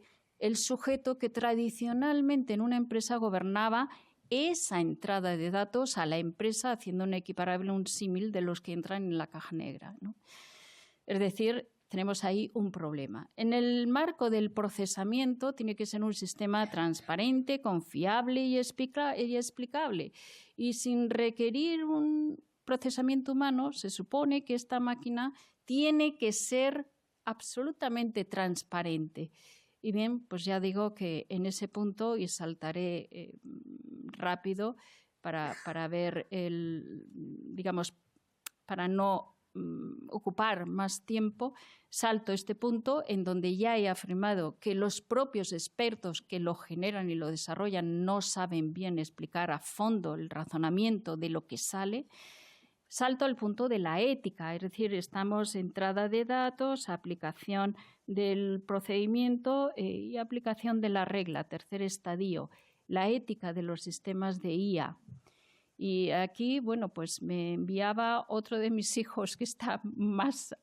sujeto que tradicionalmente en una empresa gobernaba esa entrada de datos a la empresa, haciendo un equiparable, un símil de los que entran en la caja negra, ¿no? Es decir, tenemos ahí un problema. En el marco del procesamiento tiene que ser un sistema transparente, confiable y explicable. Y sin requerir un procesamiento humano, se supone que esta máquina tiene que ser absolutamente transparente. Y bien, pues ya digo que en ese punto, y saltaré rápido para ver digamos, para no ocupar más tiempo, salto este punto en donde ya he afirmado que los propios expertos que lo generan y lo desarrollan no saben bien explicar a fondo el razonamiento de lo que sale. Salto al punto de la ética, es decir, estamos entrada de datos, aplicación del procedimiento y aplicación de la regla, tercer estadio, la ética de los sistemas de IA. Y aquí, bueno, pues me enviaba otro de mis hijos que está más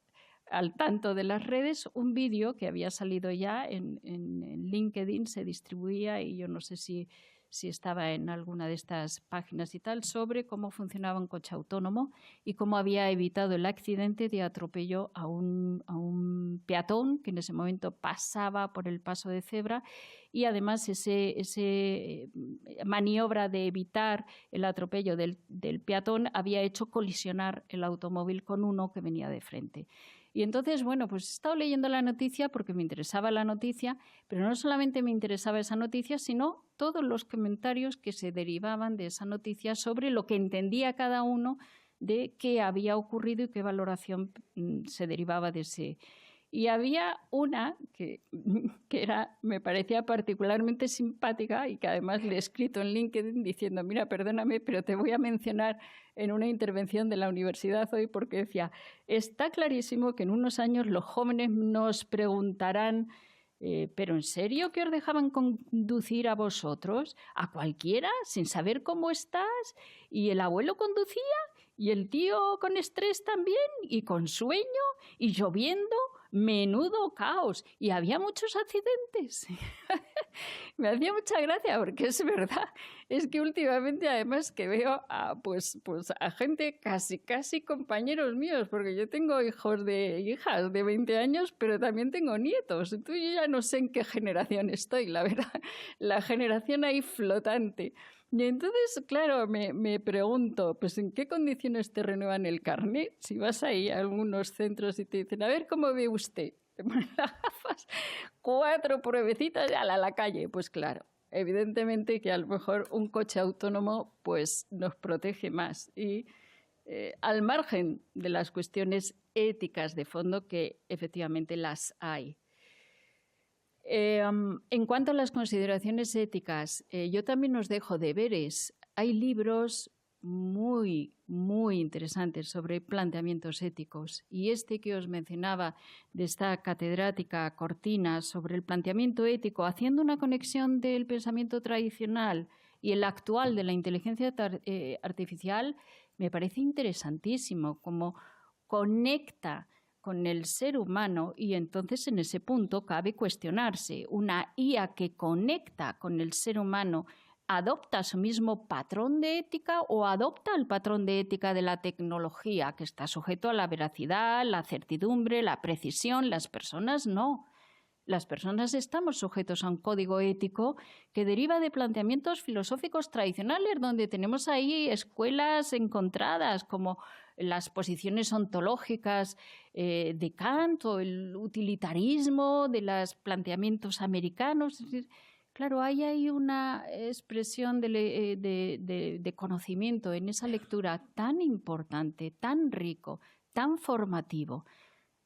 al tanto de las redes, un vídeo que había salido ya en LinkedIn, se distribuía, y yo no sé si estaba en alguna de estas páginas y tal, sobre cómo funcionaba un coche autónomo y cómo había evitado el accidente de atropello a un peatón que en ese momento pasaba por el paso de cebra, y además ese maniobra de evitar el atropello del peatón había hecho colisionar el automóvil con uno que venía de frente. Y entonces, bueno, pues he estado leyendo la noticia porque me interesaba la noticia, pero no solamente me interesaba esa noticia, sino todos los comentarios que se derivaban de esa noticia sobre lo que entendía cada uno de qué había ocurrido y qué valoración se derivaba de ese. Y había una que me parecía particularmente simpática y que además le he escrito en LinkedIn diciendo, mira, perdóname, pero te voy a mencionar en una intervención de la universidad hoy, porque decía, está clarísimo que en unos años los jóvenes nos preguntarán, ¿pero en serio que os dejaban conducir a vosotros? ¿A cualquiera? ¿Sin saber cómo estás? ¿Y el abuelo conducía? ¿Y el tío con estrés también? ¿Y con sueño? ¿Y lloviendo? Menudo caos. Y había muchos accidentes. Me hacía mucha gracia porque es verdad. Es que últimamente además que veo a, pues a gente casi compañeros míos, porque yo tengo hijos de hijas de 20 años, pero también tengo nietos. Entonces yo ya no sé en qué generación estoy, la verdad. La generación ahí flotante. Y entonces, claro, me pregunto, pues ¿en qué condiciones te renuevan el carnet? Si vas ahí a algunos centros y te dicen, a ver, ¿cómo ve usted? Te ponen las gafas, 4 pruebecitas y a la calle. Pues claro, evidentemente que a lo mejor un coche autónomo pues nos protege más. Y al margen de las cuestiones éticas de fondo, que efectivamente las hay. En cuanto a las consideraciones éticas, yo también os dejo deberes. Hay libros muy, muy interesantes sobre planteamientos éticos. Y este que os mencionaba de esta catedrática Cortina sobre el planteamiento ético, haciendo una conexión del pensamiento tradicional y el actual de la inteligencia artificial, me parece interesantísimo, como conecta con el ser humano, y entonces en ese punto cabe cuestionarse. Una IA que conecta con el ser humano, ¿adopta su mismo patrón de ética o adopta el patrón de ética de la tecnología, que está sujeto a la veracidad, la certidumbre, la precisión? Las personas no. Las personas estamos sujetos a un código ético que deriva de planteamientos filosóficos tradicionales, donde tenemos ahí escuelas encontradas, como las posiciones ontológicas de Kant o el utilitarismo de los planteamientos americanos. Es decir, claro, hay ahí una expresión de conocimiento en esa lectura tan importante, tan rico, tan formativo,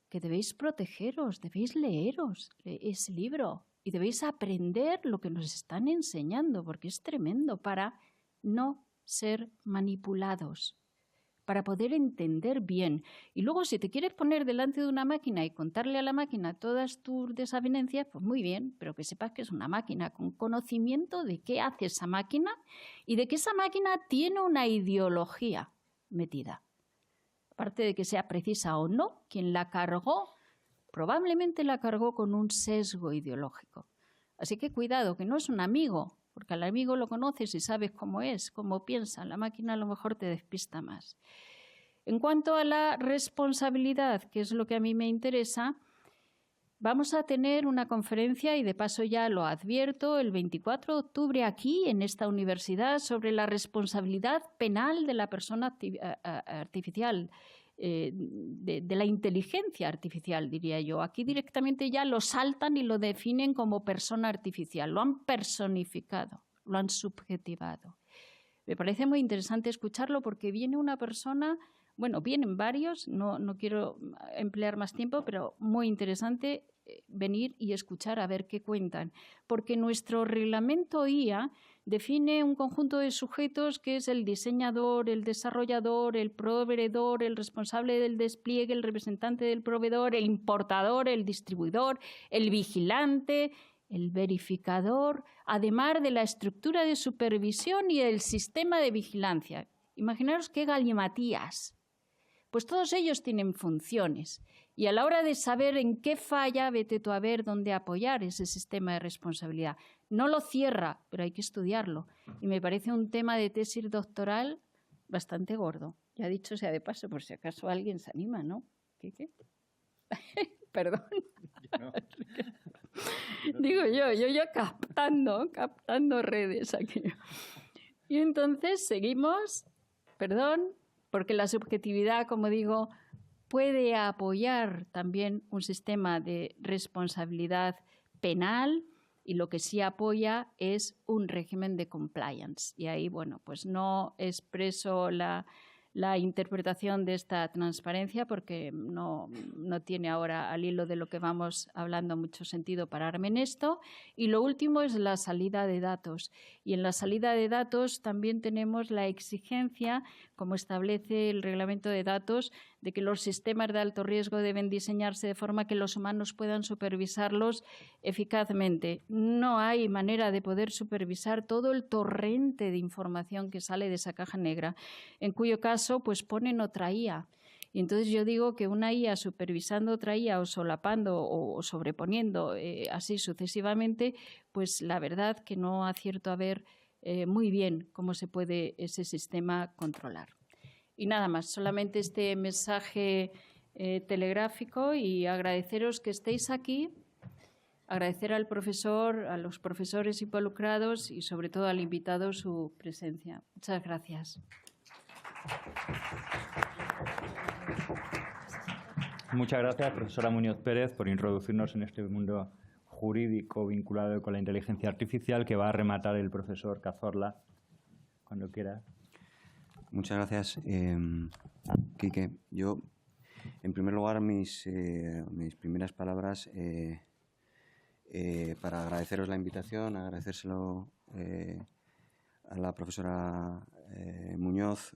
que debéis protegeros, debéis leeros ese libro y debéis aprender lo que nos están enseñando, porque es tremendo, para no ser manipulados, para poder entender bien. Y luego, si te quieres poner delante de una máquina y contarle a la máquina todas tus desavenencias, pues muy bien, pero que sepas que es una máquina con conocimiento de qué hace esa máquina y de que esa máquina tiene una ideología metida. Aparte de que sea precisa o no, quien la cargó probablemente la cargó con un sesgo ideológico. Así que cuidado, que no es un amigo, porque al amigo lo conoces y sabes cómo es, cómo piensa. La máquina a lo mejor te despista más. En cuanto a la responsabilidad, que es lo que a mí me interesa, vamos a tener una conferencia, y de paso ya lo advierto, el 24 de octubre aquí en esta universidad, sobre la responsabilidad penal de la persona artificial, de la inteligencia artificial, diría yo. Aquí directamente ya lo saltan y lo definen como persona artificial. Lo han personificado, lo han subjetivado. Me parece muy interesante escucharlo porque viene una persona, bueno, vienen varios, no quiero emplear más tiempo, pero muy interesante venir y escuchar a ver qué cuentan. Porque nuestro reglamento IA define un conjunto de sujetos que es el diseñador, el desarrollador, el proveedor, el responsable del despliegue, el representante del proveedor, el importador, el distribuidor, el vigilante, el verificador, además de la estructura de supervisión y el sistema de vigilancia. Imaginaros qué galimatías. Pues todos ellos tienen funciones. Y a la hora de saber en qué falla, vete tú a ver dónde apoyar ese sistema de responsabilidad. No lo cierra, pero hay que estudiarlo. Y me parece un tema de tesis doctoral bastante gordo. Ya dicho sea de paso, por si acaso alguien se anima, ¿no? ¿Qué? Perdón. No. Digo yo captando redes aquí. Y entonces seguimos, perdón, porque la subjetividad, como digo, puede apoyar también un sistema de responsabilidad penal, y lo que sí apoya es un régimen de compliance. Y ahí, bueno, pues no expreso la interpretación de esta transparencia porque no tiene ahora, al hilo de lo que vamos hablando, mucho sentido pararme en esto. Y lo último es la salida de datos. Y en la salida de datos también tenemos la exigencia, como establece el reglamento de datos, de que los sistemas de alto riesgo deben diseñarse de forma que los humanos puedan supervisarlos eficazmente. No hay manera de poder supervisar todo el torrente de información que sale de esa caja negra, en cuyo caso pues ponen otra IA. Y entonces yo digo que una IA supervisando otra IA o solapando o sobreponiendo así sucesivamente, pues la verdad que no acierto a ver muy bien cómo se puede ese sistema controlar. Y nada más, solamente este mensaje telegráfico, y agradeceros que estéis aquí, agradecer al profesor, a los profesores involucrados y sobre todo al invitado su presencia. Muchas gracias. Muchas gracias, profesora Muñoz Pérez, por introducirnos en este mundo jurídico vinculado con la inteligencia artificial, que va a rematar el profesor Cazorla cuando quiera. Muchas gracias, Quique. Yo, en primer lugar, mis primeras palabras para agradeceros la invitación, agradecérselo a la profesora Muñoz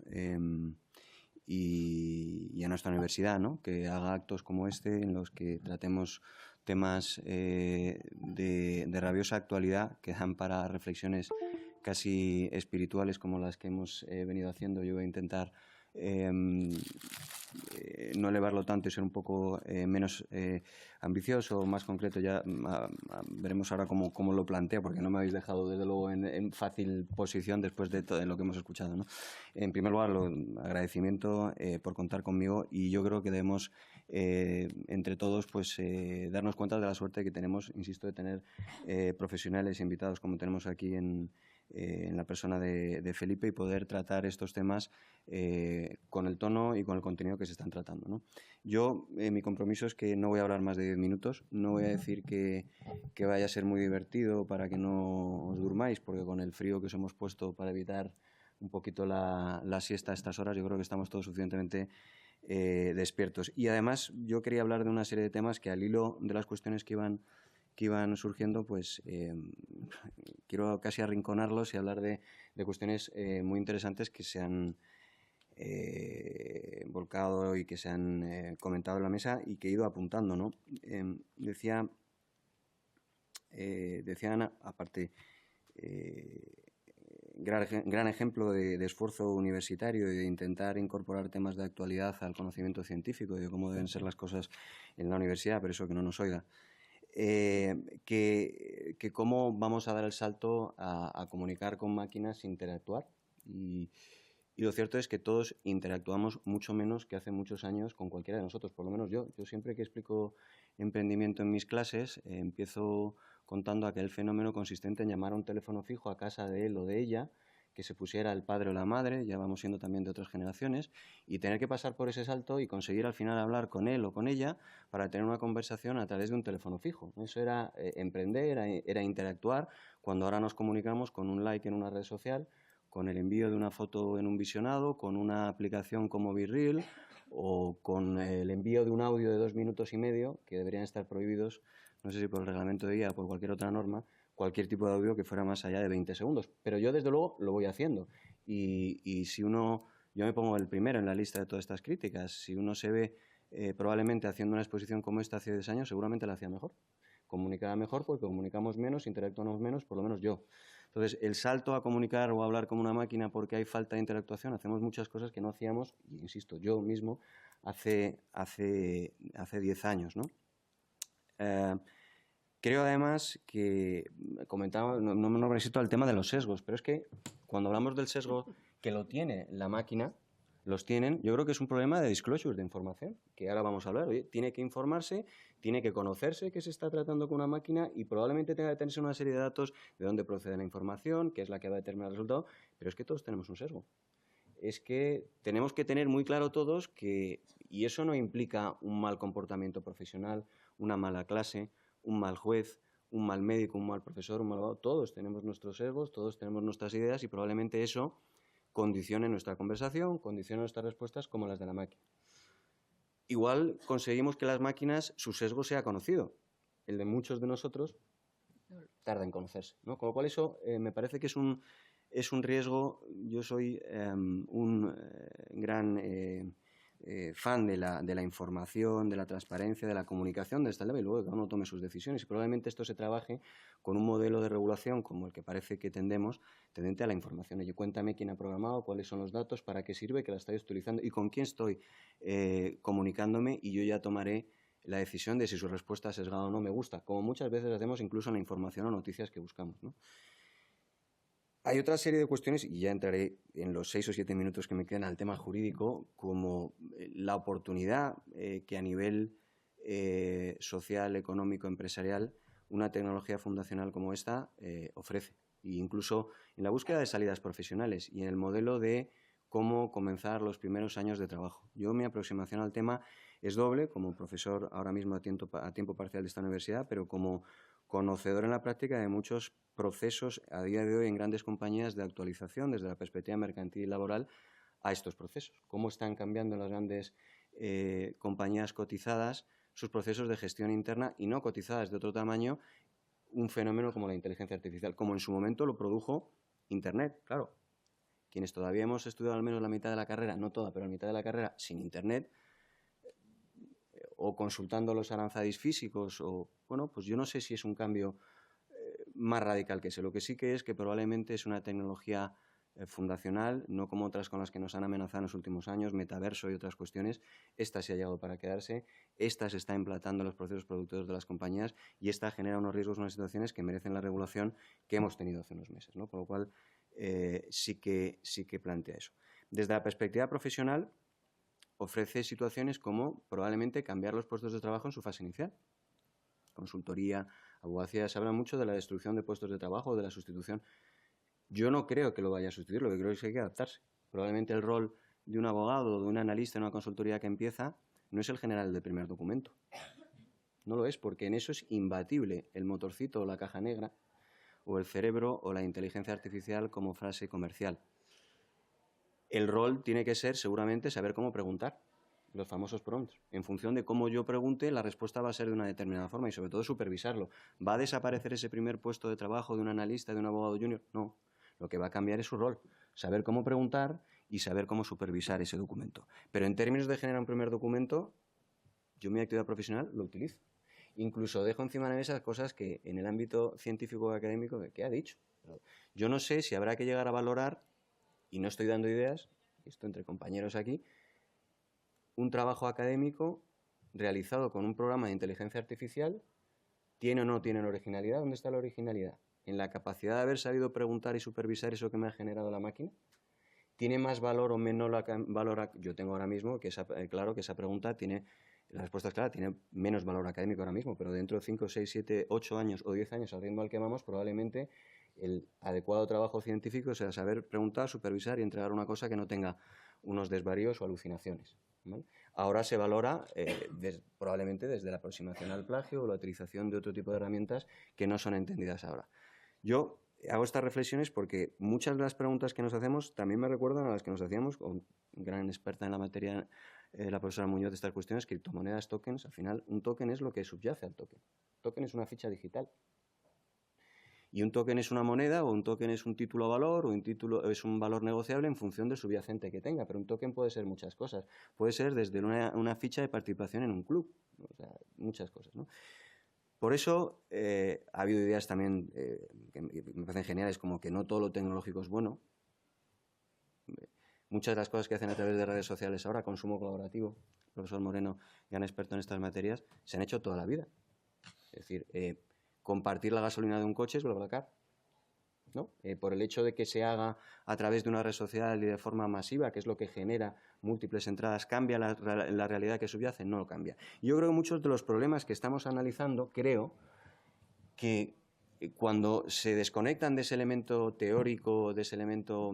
y a nuestra universidad, ¿no?, que haga actos como este en los que tratemos temas de rabiosa actualidad que dan para reflexiones casi espirituales como las que hemos venido haciendo. Yo voy a intentar no elevarlo tanto y ser un poco menos ambicioso, más concreto. Ya veremos ahora cómo lo planteo, porque no me habéis dejado desde luego en fácil posición después de todo lo que hemos escuchado, ¿no? En primer lugar, agradecimiento por contar conmigo, y yo creo que debemos entre todos pues darnos cuenta de la suerte que tenemos, insisto, de tener profesionales invitados como tenemos aquí en la persona de Felipe, y poder tratar estos temas con el tono y con el contenido que se están tratando, ¿no? Yo, mi compromiso es que no voy a hablar más de 10 minutos, no voy a decir que vaya a ser muy divertido para que no os durmáis, porque con el frío que os hemos puesto para evitar un poquito la siesta a estas horas, yo creo que estamos todos suficientemente despiertos. Y además yo quería hablar de una serie de temas que, al hilo de las cuestiones que iban surgiendo, pues quiero casi arrinconarlos y hablar de cuestiones muy interesantes que se han volcado y que se han comentado en la mesa y que he ido apuntando, ¿no? Decía Ana, aparte, gran ejemplo de esfuerzo universitario y de intentar incorporar temas de actualidad al conocimiento científico y de cómo deben ser las cosas en la universidad, pero eso que no nos oiga. Que cómo vamos a dar el salto a comunicar con máquinas sin interactuar. Y lo cierto es que todos interactuamos mucho menos que hace muchos años con cualquiera de nosotros, por lo menos yo. Yo siempre que explico emprendimiento en mis clases empiezo contando aquel fenómeno consistente en llamar a un teléfono fijo a casa de él o de ella, que se pusiera el padre o la madre, ya vamos siendo también de otras generaciones, y tener que pasar por ese salto y conseguir al final hablar con él o con ella para tener una conversación a través de un teléfono fijo. Eso era emprender, era interactuar, cuando ahora nos comunicamos con un like en una red social, con el envío de una foto en un visionado, con una aplicación como BeReal o con el envío de un audio de 2 minutos y medio, que deberían estar prohibidos, no sé si por el reglamento de guía o por cualquier otra norma, cualquier tipo de audio que fuera más allá de 20 segundos. Pero yo, desde luego, lo voy haciendo. Y si uno, yo me pongo el primero en la lista de todas estas críticas, si uno se ve probablemente haciendo una exposición como esta hace 10 años, seguramente la hacía mejor. Comunicaba mejor porque comunicamos menos, interactuamos menos, por lo menos yo. Entonces, el salto a comunicar o a hablar como una máquina porque hay falta de interactuación, hacemos muchas cosas que no hacíamos, y insisto, yo mismo, hace 10 años, ¿no? Creo además que comentaba, no me resisto al tema de los sesgos, pero es que cuando hablamos del sesgo que lo tiene la máquina, los tienen, yo creo que es un problema de disclosure de información, que ahora vamos a hablar. Oye, tiene que informarse, tiene que conocerse que se está tratando con una máquina y probablemente tenga que tenerse una serie de datos de dónde procede la información, que es la que va a determinar el resultado, pero es que todos tenemos un sesgo. Es que tenemos que tener muy claro todos que, y eso no implica un mal comportamiento profesional, una mala clase, un mal juez, un mal médico, un mal profesor, un mal abogado. Todos tenemos nuestros sesgos, todos tenemos nuestras ideas, y probablemente eso condicione nuestra conversación, condicione nuestras respuestas como las de la máquina. Igual conseguimos que las máquinas, su sesgo sea conocido. El de muchos de nosotros tarda en conocerse, ¿no? Con lo cual eso me parece que es un riesgo. Yo soy un gran fan de la información, de la transparencia, de la comunicación de esta ley, y luego que cada uno tome sus decisiones. Y probablemente esto se trabaje con un modelo de regulación como el que parece que tendente a la información. Oye, cuéntame quién ha programado, cuáles son los datos, para qué sirve, que la estáis utilizando y con quién estoy comunicándome, y yo ya tomaré la decisión de si su respuesta es sesgada o no. Me gusta, como muchas veces hacemos incluso en la información o noticias que buscamos, ¿no? Hay otra serie de cuestiones, y ya entraré en los 6 o 7 minutos que me quedan al tema jurídico, como la oportunidad que a nivel social, económico, empresarial, una tecnología fundacional como esta ofrece. E incluso en la búsqueda de salidas profesionales y en el modelo de cómo comenzar los primeros años de trabajo. Yo, mi aproximación al tema es doble, como profesor ahora mismo a tiempo parcial de esta universidad, pero como conocedor en la práctica de muchos procesos a día de hoy en grandes compañías de actualización desde la perspectiva mercantil y laboral a estos procesos. Cómo están cambiando en las grandes compañías cotizadas sus procesos de gestión interna, y no cotizadas de otro tamaño, un fenómeno como la inteligencia artificial, como en su momento lo produjo Internet, claro. Quienes todavía hemos estudiado al menos la mitad de la carrera, no toda, pero la mitad de la carrera sin Internet, o consultando los aranzadis físicos, o bueno, pues yo no sé si es un cambio más radical que ese. Lo que sí que es que probablemente es una tecnología fundacional, no como otras con las que nos han amenazado en los últimos años, metaverso y otras cuestiones. Esta se ha llegado para quedarse, esta se está implantando en los procesos productivos de las compañías y esta genera unos riesgos, unas situaciones que merecen la regulación que hemos tenido hace unos meses, ¿no? Con lo cual sí que plantea eso. Desde la perspectiva profesional, ofrece situaciones como probablemente cambiar los puestos de trabajo en su fase inicial. Consultoría, abogacía, se habla mucho de la destrucción de puestos de trabajo, de la sustitución. Yo no creo que lo vaya a sustituir, lo que creo es que hay que adaptarse. Probablemente el rol de un abogado o de un analista en una consultoría que empieza no es el general del primer documento. No lo es, porque en eso es imbatible el motorcito o la caja negra, o el cerebro o la inteligencia artificial como frase comercial. El rol tiene que ser, seguramente, saber cómo preguntar, los famosos prompts. En función de cómo yo pregunte, la respuesta va a ser de una determinada forma y, sobre todo, supervisarlo. ¿Va a desaparecer ese primer puesto de trabajo de un analista, de un abogado junior? No. Lo que va a cambiar es su rol. Saber cómo preguntar y saber cómo supervisar ese documento. Pero en términos de generar un primer documento, yo en mi actividad profesional lo utilizo. Incluso dejo encima de la mesa cosas que en el ámbito científico o académico, ¿qué ha dicho? Yo no sé si habrá que llegar a valorar, y no estoy dando ideas, esto entre compañeros aquí, un trabajo académico realizado con un programa de inteligencia artificial, ¿tiene o no tiene originalidad? ¿Dónde está la originalidad? ¿En la capacidad de haber sabido preguntar y supervisar eso que me ha generado la máquina? ¿Tiene más valor o menos valor? Yo tengo ahora mismo, claro que esa pregunta tiene, la respuesta es clara, tiene menos valor académico ahora mismo, pero dentro de 5, 6, 7, 8 años o 10 años al ritmo al que vamos, probablemente el adecuado trabajo científico sea saber preguntar, supervisar y entregar una cosa que no tenga unos desvaríos o alucinaciones, ¿vale? Ahora se valora probablemente desde la aproximación al plagio o la utilización de otro tipo de herramientas que no son entendidas ahora. Yo hago estas reflexiones porque muchas de las preguntas que nos hacemos también me recuerdan a las que nos hacíamos con gran experta en la materia, la profesora Muñoz, de estas cuestiones, criptomonedas, tokens. Al final, un token es lo que subyace al token. Un token es una ficha digital. Y un token es una moneda, o un token es un título a valor, o un título es un valor negociable en función del subyacente que tenga. Pero un token puede ser muchas cosas. Puede ser desde una ficha de participación en un club. O sea, muchas cosas, ¿no? Por eso ha habido ideas también que me parecen geniales, como que no todo lo tecnológico es bueno. Muchas de las cosas que hacen a través de redes sociales ahora, consumo colaborativo, el profesor Moreno, gran experto en estas materias, se han hecho toda la vida. Es decir, compartir la gasolina de un coche es BlaBlaCar, ¿no? Por el hecho de que se haga a través de una red social y de forma masiva, que es lo que genera múltiples entradas, ¿cambia la realidad que subyace? No lo cambia. Yo creo que muchos de los problemas que estamos analizando, creo que cuando se desconectan de ese elemento teórico, de ese elemento,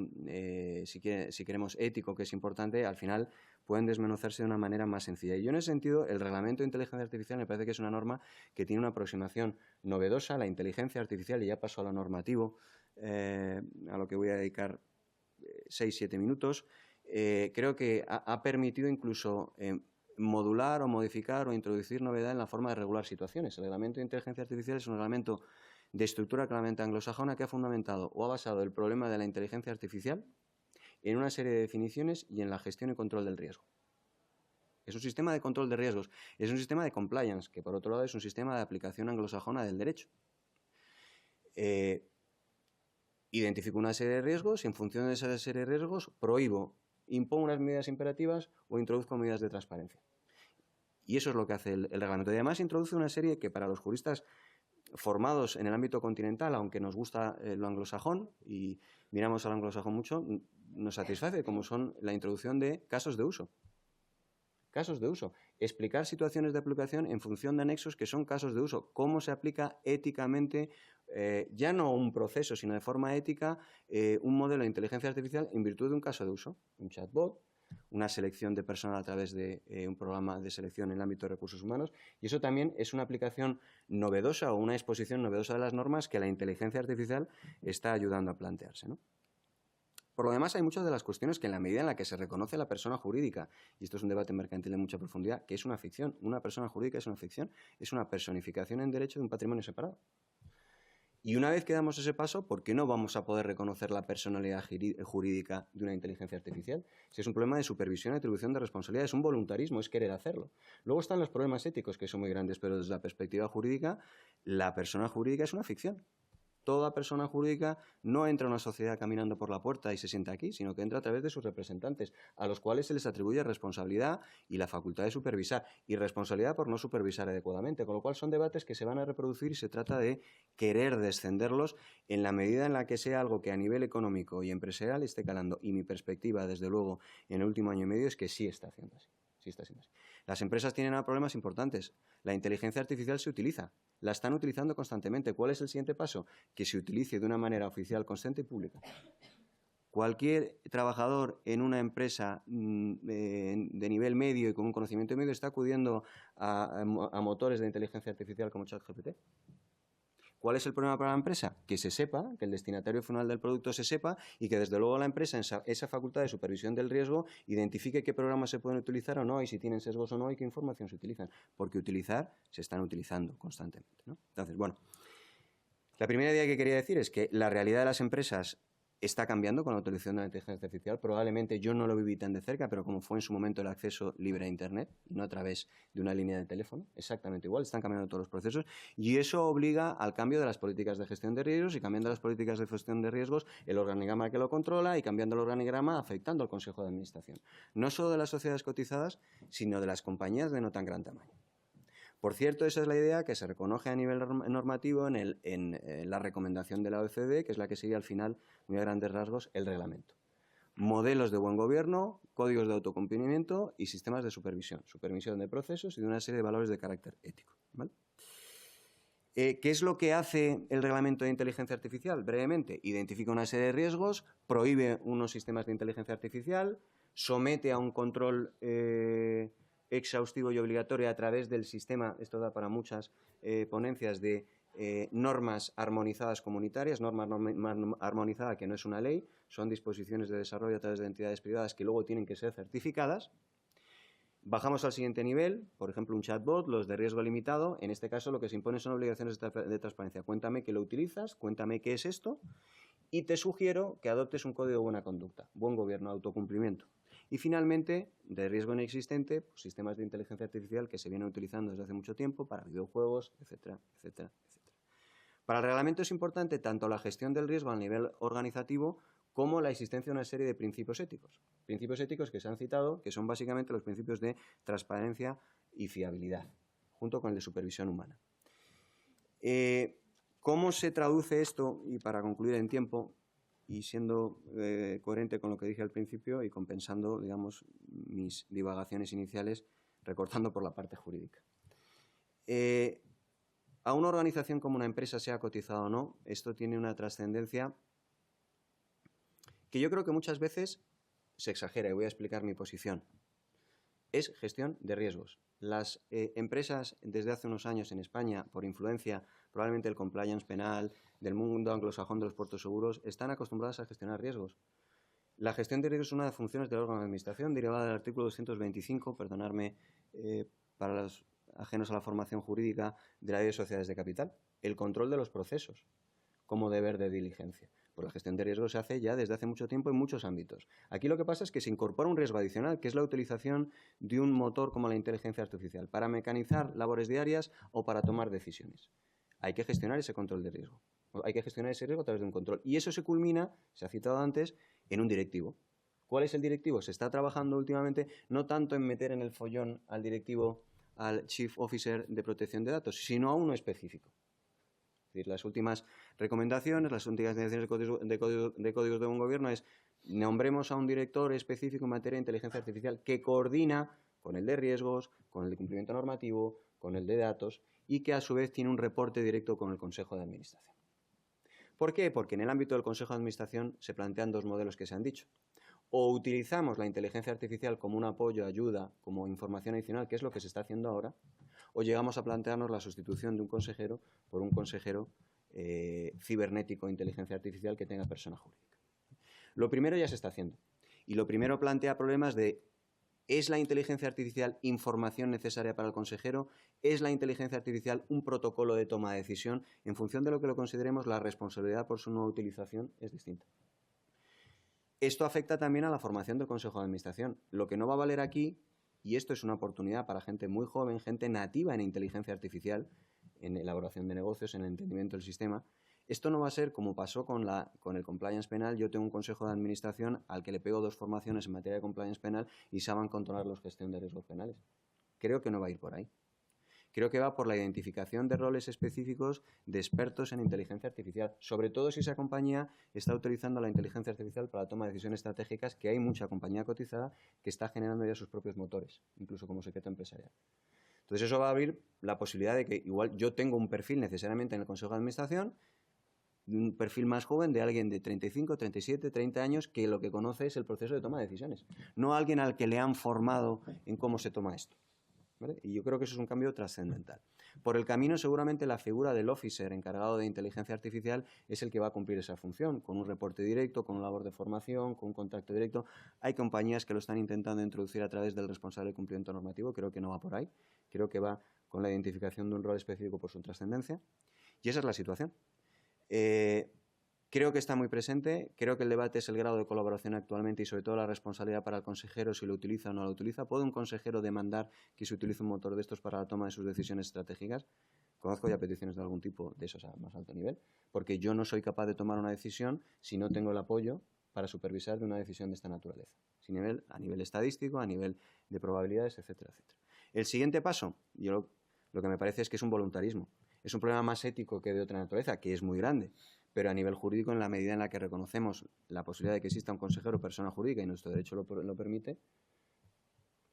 si queremos, ético, que es importante, al final pueden desmenuzarse de una manera más sencilla. Y yo en ese sentido, el Reglamento de Inteligencia Artificial me parece que es una norma que tiene una aproximación novedosa a la inteligencia artificial, y ya paso a lo normativo, a lo que voy a dedicar 6-7 minutos. Creo que ha permitido incluso modular o modificar o introducir novedad en la forma de regular situaciones. El Reglamento de Inteligencia Artificial es un reglamento de estructura claramente anglosajona que ha fundamentado o ha basado el problema de la inteligencia artificial en una serie de definiciones y en la gestión y control del riesgo. Es un sistema de control de riesgos, es un sistema de compliance, que por otro lado es un sistema de aplicación anglosajona del derecho. Identifico una serie de riesgos y en función de esa serie de riesgos prohíbo, impongo unas medidas imperativas o introduzco medidas de transparencia. Y eso es lo que hace el reglamento. Y además introduce una serie que para los juristas formados en el ámbito continental, aunque nos gusta lo anglosajón y miramos al anglosajón mucho, nos satisface, como son la introducción de casos de uso. Casos de uso. Explicar situaciones de aplicación en función de anexos que son casos de uso. Cómo se aplica éticamente, ya no un proceso, sino de forma ética, un modelo de inteligencia artificial en virtud de un caso de uso. Un chatbot, una selección de personal a través de un programa de selección en el ámbito de recursos humanos. Y eso también es una aplicación novedosa o una exposición novedosa de las normas que la inteligencia artificial está ayudando a plantearse, ¿no? Por lo demás, hay muchas de las cuestiones que en la medida en la que se reconoce la persona jurídica, y esto es un debate mercantil de mucha profundidad, que es una ficción, una persona jurídica es una ficción, es una personificación en derecho de un patrimonio separado. Y una vez que damos ese paso, ¿por qué no vamos a poder reconocer la personalidad jurídica de una inteligencia artificial? Si es un problema de supervisión y atribución de responsabilidad, es un voluntarismo, es querer hacerlo. Luego están los problemas éticos, que son muy grandes, pero desde la perspectiva jurídica, la persona jurídica es una ficción. Toda persona jurídica no entra a una sociedad caminando por la puerta y se sienta aquí, sino que entra a través de sus representantes, a los cuales se les atribuye responsabilidad y la facultad de supervisar, y responsabilidad por no supervisar adecuadamente, con lo cual son debates que se van a reproducir y se trata de querer descenderlos en la medida en la que sea algo que a nivel económico y empresarial esté calando. Y mi perspectiva, desde luego, en el último año y medio es que sí está haciendo así. Sí está siendo así. Las empresas tienen problemas importantes. La inteligencia artificial se utiliza. La están utilizando constantemente. ¿Cuál es el siguiente paso? Que se utilice de una manera oficial, constante y pública. Cualquier trabajador en una empresa de nivel medio y con un conocimiento medio está acudiendo a motores de inteligencia artificial como ChatGPT. ¿Cuál es el problema para la empresa? Que se sepa, que el destinatario final del producto se sepa y que desde luego la empresa en esa facultad de supervisión del riesgo identifique qué programas se pueden utilizar o no y si tienen sesgos o no y qué información se utilizan. Porque utilizar se están utilizando constantemente, ¿no? Entonces, bueno, la primera idea que quería decir es que la realidad de las empresas está cambiando con la utilización de la inteligencia artificial. Probablemente yo no lo viví tan de cerca, pero como fue en su momento el acceso libre a Internet, no a través de una línea de teléfono, exactamente igual, están cambiando todos los procesos y eso obliga al cambio de las políticas de gestión de riesgos y cambiando las políticas de gestión de riesgos, el organigrama que lo controla y cambiando el organigrama afectando al Consejo de Administración. No solo de las sociedades cotizadas, sino de las compañías de no tan gran tamaño. Por cierto, esa es la idea que se reconoce a nivel normativo en la recomendación de la OECD, que es la que sigue al final, muy a grandes rasgos, el reglamento. Modelos de buen gobierno, códigos de autocumplimiento y sistemas de supervisión. Supervisión de procesos y de una serie de valores de carácter ético, ¿vale? ¿Qué es lo que hace el reglamento de inteligencia artificial? Brevemente, identifica una serie de riesgos, prohíbe unos sistemas de inteligencia artificial, somete a un control exhaustivo y obligatorio a través del sistema, esto da para muchas ponencias, de normas armonizadas comunitarias, normas armonizadas que no es una ley, son disposiciones de desarrollo a través de entidades privadas que luego tienen que ser certificadas. Bajamos al siguiente nivel, por ejemplo, un chatbot, los de riesgo limitado. En este caso, lo que se impone son obligaciones de transparencia. Cuéntame que lo utilizas, cuéntame qué es esto y te sugiero que adoptes un código de buena conducta, buen gobierno, autocumplimiento. Y finalmente, de riesgo inexistente, pues, sistemas de inteligencia artificial que se vienen utilizando desde hace mucho tiempo para videojuegos, etcétera, etcétera, etcétera. Para el reglamento es importante tanto la gestión del riesgo a nivel organizativo como la existencia de una serie de principios éticos. Principios éticos que se han citado, que son básicamente los principios de transparencia y fiabilidad, junto con el de supervisión humana. ¿Cómo se traduce esto? Y para concluir en tiempo, y siendo coherente con lo que dije al principio y compensando, digamos, mis divagaciones iniciales, recortando por la parte jurídica. A una organización como una empresa, sea cotizada o no, esto tiene una trascendencia que yo creo que muchas veces se exagera, y voy a explicar mi posición. Es gestión de riesgos. Las empresas desde hace unos años en España, por influencia probablemente del compliance penal, del mundo anglosajón de los puertos seguros, están acostumbradas a gestionar riesgos. La gestión de riesgos es una de las funciones del órgano de administración derivada del artículo 225, perdonadme, para los ajenos a la formación jurídica de la Ley de Sociedades de Capital, el control de los procesos como deber de diligencia. Pues la gestión de riesgos se hace ya desde hace mucho tiempo en muchos ámbitos. Aquí lo que pasa es que se incorpora un riesgo adicional, que es la utilización de un motor como la inteligencia artificial para mecanizar labores diarias o para tomar decisiones. Hay que gestionar ese control de riesgo. Hay que gestionar ese riesgo a través de un control. Y eso se culmina, se ha citado antes, en un directivo. ¿Cuál es el directivo? Se está trabajando últimamente no tanto en meter en el follón al directivo, al Chief Officer de Protección de Datos, sino a uno específico. Es decir, las últimas recomendaciones, las últimas direcciones de códigos de buen gobierno es nombremos a un director específico en materia de inteligencia artificial que coordina con el de riesgos, con el de cumplimiento normativo, con el de datos y que a su vez tiene un reporte directo con el Consejo de Administración. ¿Por qué? Porque en el ámbito del Consejo de Administración se plantean dos modelos que se han dicho. O utilizamos la inteligencia artificial como un apoyo, ayuda, como información adicional, que es lo que se está haciendo ahora, o llegamos a plantearnos la sustitución de un consejero por un consejero cibernético de inteligencia artificial que tenga persona jurídica. Lo primero ya se está haciendo. Y lo primero plantea problemas de ¿Es la inteligencia artificial información necesaria para el consejero? ¿Es la inteligencia artificial un protocolo de toma de decisión? En función de lo que lo consideremos, la responsabilidad por su no utilización es distinta. Esto afecta también a la formación del Consejo de Administración. Lo que no va a valer aquí, y esto es una oportunidad para gente muy joven, gente nativa en inteligencia artificial, en elaboración de negocios, en el entendimiento del sistema, esto no va a ser como pasó con el compliance penal. Yo tengo un consejo de administración al que le pego 2 formaciones en materia de compliance penal y saben controlar la gestión de riesgos penales. Creo que no va a ir por ahí. Creo que va por la identificación de roles específicos de expertos en inteligencia artificial, sobre todo si esa compañía está utilizando la inteligencia artificial para la toma de decisiones estratégicas, que hay mucha compañía cotizada que está generando ya sus propios motores, incluso como secreto empresarial. Entonces eso va a abrir la posibilidad de que igual yo tengo un perfil necesariamente en el Consejo de Administración, un perfil más joven de alguien de 35, 37, 30 años que lo que conoce es el proceso de toma de decisiones, no alguien al que le han formado en cómo se toma esto, ¿vale? Y yo creo que eso es un cambio trascendental. Por el camino, seguramente la figura del officer encargado de inteligencia artificial es el que va a cumplir esa función, con un reporte directo, con una labor de formación, con un contacto directo. Hay compañías que lo están intentando introducir a través del responsable de cumplimiento normativo, creo que no va por ahí, creo que va con la identificación de un rol específico por su trascendencia, y esa es la situación. Creo que está muy presente, creo que el debate es el grado de colaboración actualmente y sobre todo la responsabilidad para el consejero si lo utiliza o no lo utiliza. ¿Puede un consejero demandar que se utilice un motor de estos para la toma de sus decisiones estratégicas? Conozco ya peticiones de algún tipo de esos a más alto nivel, porque yo no soy capaz de tomar una decisión si no tengo el apoyo para supervisar de una decisión de esta naturaleza, a nivel estadístico, a nivel de probabilidades, etcétera, etcétera. El siguiente paso, yo lo que me parece es que es un voluntarismo. Es un problema más ético que de otra naturaleza, que es muy grande, pero a nivel jurídico, en la medida en la que reconocemos la posibilidad de que exista un consejero persona jurídica y nuestro derecho lo permite,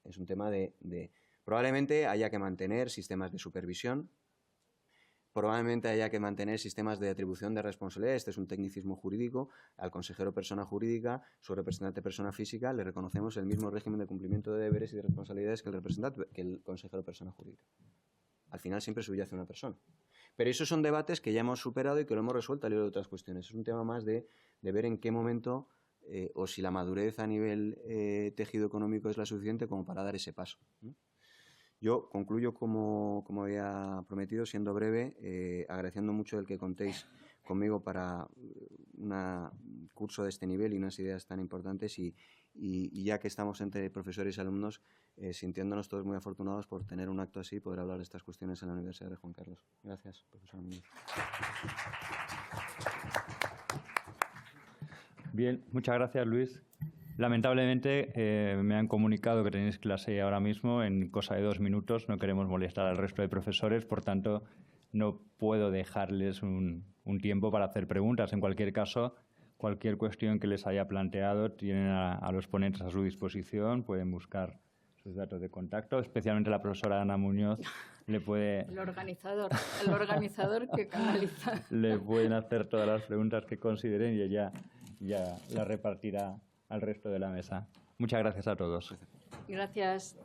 es un tema de probablemente haya que mantener sistemas de supervisión, probablemente haya que mantener sistemas de atribución de responsabilidad. Este es un tecnicismo jurídico. Al consejero persona jurídica, su representante persona física, le reconocemos el mismo régimen de cumplimiento de deberes y de responsabilidades que el consejero persona jurídica. Al final siempre subyace una persona. Pero esos son debates que ya hemos superado y que lo hemos resuelto al hilo de otras cuestiones. Es un tema más de ver en qué momento o si la madurez a nivel tejido económico es la suficiente como para dar ese paso. Yo concluyo como había prometido, siendo breve, agradeciendo mucho el que contéis conmigo para un curso de este nivel y unas ideas tan importantes y ya que estamos entre profesores y alumnos, sintiéndonos todos muy afortunados por tener un acto así y poder hablar de estas cuestiones en la Universidad de Juan Carlos. Gracias, profesor Muñoz. Bien, muchas gracias, Luis. Lamentablemente me han comunicado que tenéis clase ahora mismo en cosa de 2 minutos. No queremos molestar al resto de profesores, por tanto, no puedo dejarles un tiempo para hacer preguntas. En cualquier caso, cualquier cuestión que les haya planteado, tienen a los ponentes a su disposición, pueden buscar sus datos de contacto, especialmente la profesora Ana Muñoz le puede... El organizador que canaliza. Le pueden hacer todas las preguntas que consideren y ella ya las repartirá al resto de la mesa. Muchas gracias a todos. Gracias.